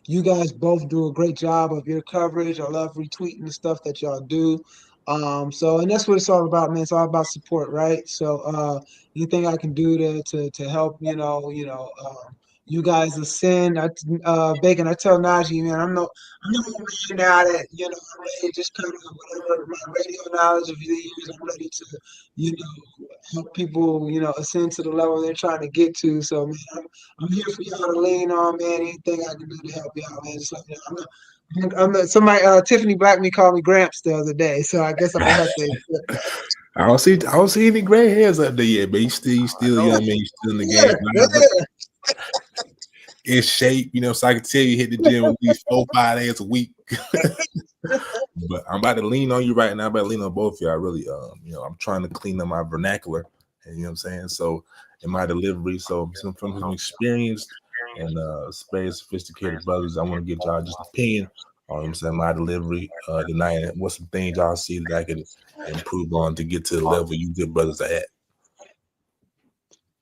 you guys both do a great job of your coverage. I love retweeting the stuff that y'all do. And that's what it's all about, man. It's all about support, right? So, anything I can do to help, you guys ascend. Bacon. I tell Najee, man, I'm not a man now that, I'm ready to just kind of whatever my radio knowledge of the years, I'm ready to, help people, ascend to the level they're trying to get to. So, man, I'm here for y'all to lean on, man. Anything I can do to help you out, man. Just let me know. Somebody, Tiffany Blackman called me Gramps the other day, so I guess I'm gonna have to accept that. I don't see any gray hairs up there yet, but he's still No, young man. He's still in the game. Yeah, yeah. In shape, so I can tell you hit the gym at least 4-5 days a week. But I'm about to lean on you right now. I'm about to lean on both of you. I really, I'm trying to clean up my vernacular, and you know what I'm saying. So in my delivery, so from some experienced and very sophisticated brothers, I want to get y'all just opinion on, I'm saying, my delivery tonight, and what some things y'all see that I can improve on to get to the level you good brothers are at.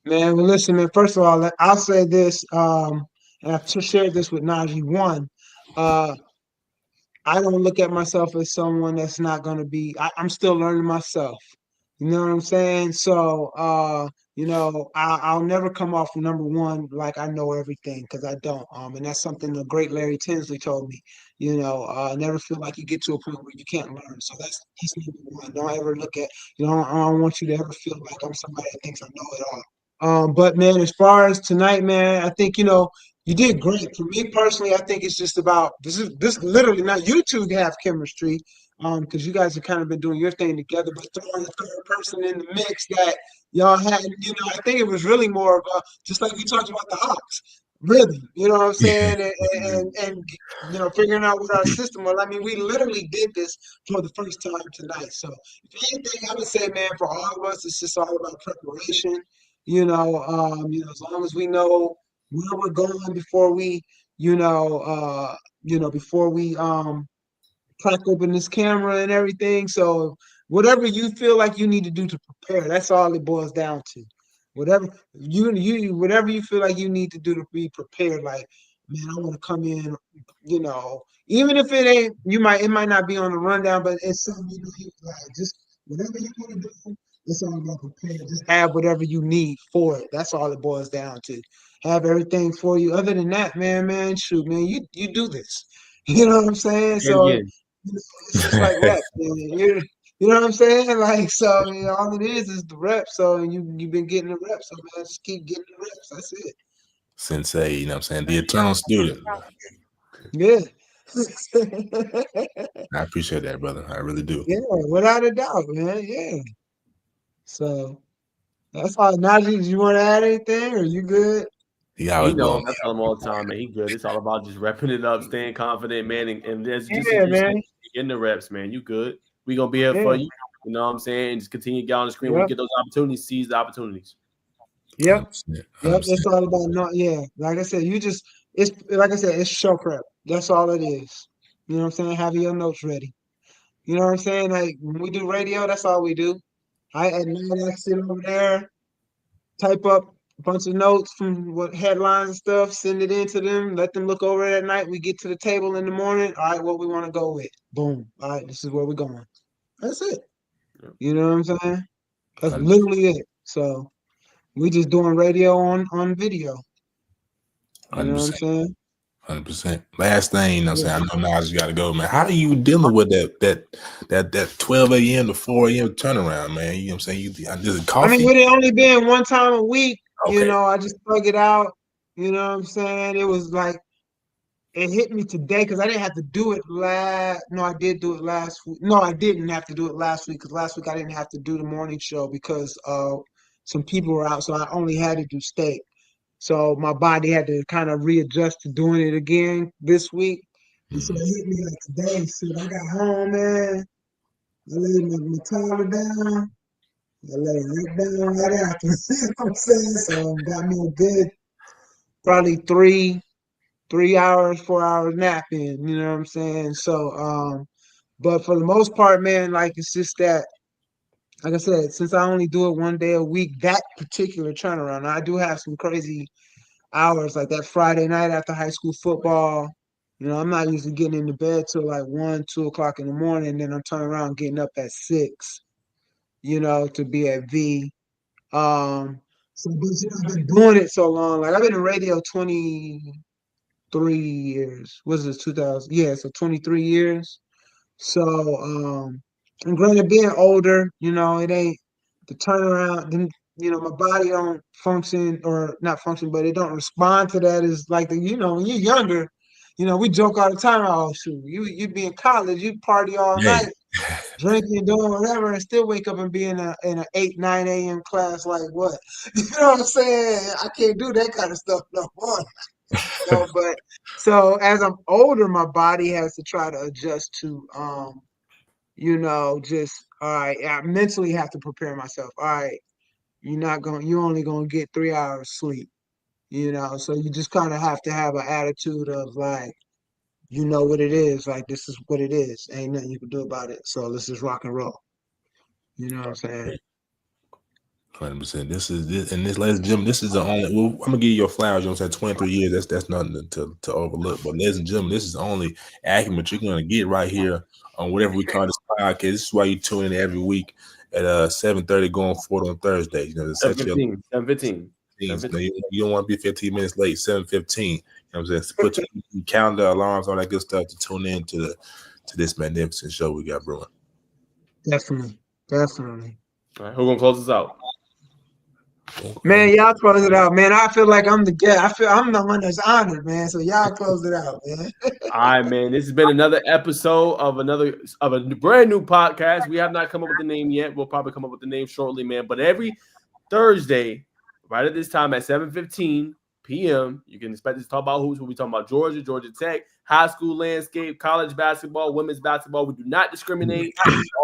Man, well, listen, man. First of all, I'll say this, and I've shared this with Najee. One, uh, I don't look at myself as someone that's not going to be, I'm still learning myself. You know what I'm saying? So, I'll never come off number one like I know everything, because I don't. And that's something the great Larry Tinsley told me. Never feel like you get to a point where you can't learn. So that's number one. Don't ever look at, I don't want you to ever feel like I'm somebody that thinks I know it all. But man, as far as tonight, man, I think, you did great. For me personally, I think it's just about this literally not you two have chemistry, because you guys have kind of been doing your thing together, but throwing a third person in the mix that y'all had, I think it was really more of a, just like we talked about the Hawks, rhythm, you know what I'm saying? And figuring out what our system was. I mean, we literally did this for the first time tonight. So if anything, I would say, man, for all of us, it's just all about preparation. As long as we know where we're going before we, before we crack open this camera and everything. So whatever you feel like you need to do to prepare, that's all it boils down to. Whatever whatever you feel like you need to do to be prepared. Like, man, I want to come in, even if it might not be on the rundown, but it's something like just whatever you want to do. It's all about preparing. Just have whatever you need for it. That's all it boils down to. Have everything for you. Other than that, shoot, man, you do this. You know what I'm saying? and So again, it's just like reps. You know what I'm saying? Like, so, all it is the reps. So you've been getting the reps. So, man, just keep getting the reps. That's it. Sensei, you know what I'm saying? The eternal student. Yeah. I appreciate that, brother. I really do. Yeah, without a doubt, man. Yeah. So that's all. Najee, you want to add anything, or you good? He he always blowing knows. me I tell him all the time, man. He good. It's all about just repping it up, staying confident, man. And there's just as Yeah, you said, man. getting the reps, man. You good. We gonna be here for Yeah. you. You know what I'm saying? And just continue to get on the screen when you Yep. get those opportunities. Seize the opportunities. Yep. 100%. Yep. 100%. It's all about not. Yeah. Like I said, it's like I said, it's show prep. That's all it is. You know what I'm saying? Having your notes ready. You know what I'm saying? Like when we do radio, that's all we do. I at night I sit over there, type up a bunch of notes from what headlines and stuff, send it in to them, let them look over it at night. We get to the table in the morning. All right, what we want to go with. Boom. All right, this is where we're going. That's it. Yep. You know what I'm saying? That's 100%. literally it. So we just doing radio on video. You know what I'm 100%. saying? 100%. Last thing, you know what Yeah. I'm saying? I know Nas got to go, man. How are you dealing with that 12 a.m. to 4 a.m. turnaround, man? You know what I'm saying? Is it I mean, coffee? with it only being one time a week, Okay. I just plug it out. You know what I'm saying? It was like it hit me today because I didn't have to do it last. No, I did do it last week. No, I didn't have to do it last week because last week I didn't have to do the morning show because some people were out, so I only had to do state. So my body had to kind of readjust to doing it again this week. And so Mm, it hit me like today. So I got home, man. I laid my tower down. I let it right down right after. You know what I'm saying? So got me a good probably 3 hours, 4 hours nap in. You know what I'm saying? So But for the most part, man, like it's just that, like I said, since I only do it one day a week, that particular turnaround, I do have some crazy hours like that Friday night after high school football. I'm not usually getting into bed till like 1, 2 o'clock in the morning. And then I'm turning around getting up at 6, to be at V. So I've been doing it so long. Like I've been in radio 23 years. What's this, 2000? Yeah, so 23 years. So, and granted, being older, it ain't the turnaround. Then, my body don't function or not function, but it don't respond to that. Is like when you're younger, we joke all the time. Oh shoot, you be in college, you party all Yeah. night, drinking, doing whatever, and still wake up and be in a 8, 9 a.m. class. Like what? You know what I'm saying? I can't do that kind of stuff no more. But so as I'm older, my body has to try to adjust to just all right, I mentally have to prepare myself. All right, you're only gonna get 3 hours sleep, so you just kind of have to have an attitude of like, what it is, like this is what it is. Ain't nothing you can do about it. So let's just rock and roll. You know what I'm saying? 100%. And this ladies and gentlemen, this is the only. Well, I'm gonna give you your flowers. You know what I'm saying? 23 years. That's nothing to overlook. But ladies and gentlemen, this is the only accurate you're gonna get right here on whatever we call this podcast. This is why you tune in every week at 7:30 going forward on Thursdays. To set your 7:15. you don't want to be 15 minutes late. 7:15. You know what I'm saying? So put your calendar alarms, all that good stuff to tune in to this magnificent show we got brewing. Definitely. All right, who's gonna close us out? Man, y'all close it out, man. I feel like I'm the guest. I feel I'm the one that's honored, man. So y'all close it out, man. All right, man. This has been another episode of a brand new podcast. We have not come up with the name yet. We'll probably come up with the name shortly, man. But every Thursday, right at this time at 7:15 p.m., you can expect us to talk about hoops. We'll be talking about Georgia Tech, high school landscape, college basketball, women's basketball. We do not discriminate,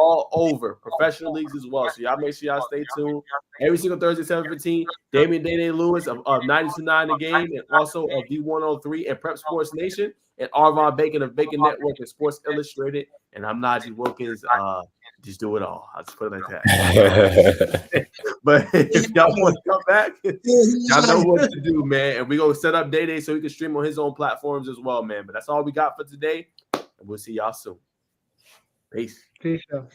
all over professional leagues as well. So y'all make sure y'all stay tuned. Every single Thursday, 7:15, Damian Day Lewis of 92.9 The Game, and also of D103 and Prep Sports Nation, and Arvon Bacon of Bacon Network and Sports Illustrated. And I'm Najee Wilkins. Just do it all. I'll just put it like that. But if y'all want to come back, y'all know what to do, man. And we're going to set up Day so he can stream on his own platforms as well, man. But that's all we got for today. And we'll see y'all soon. Peace. Peace out.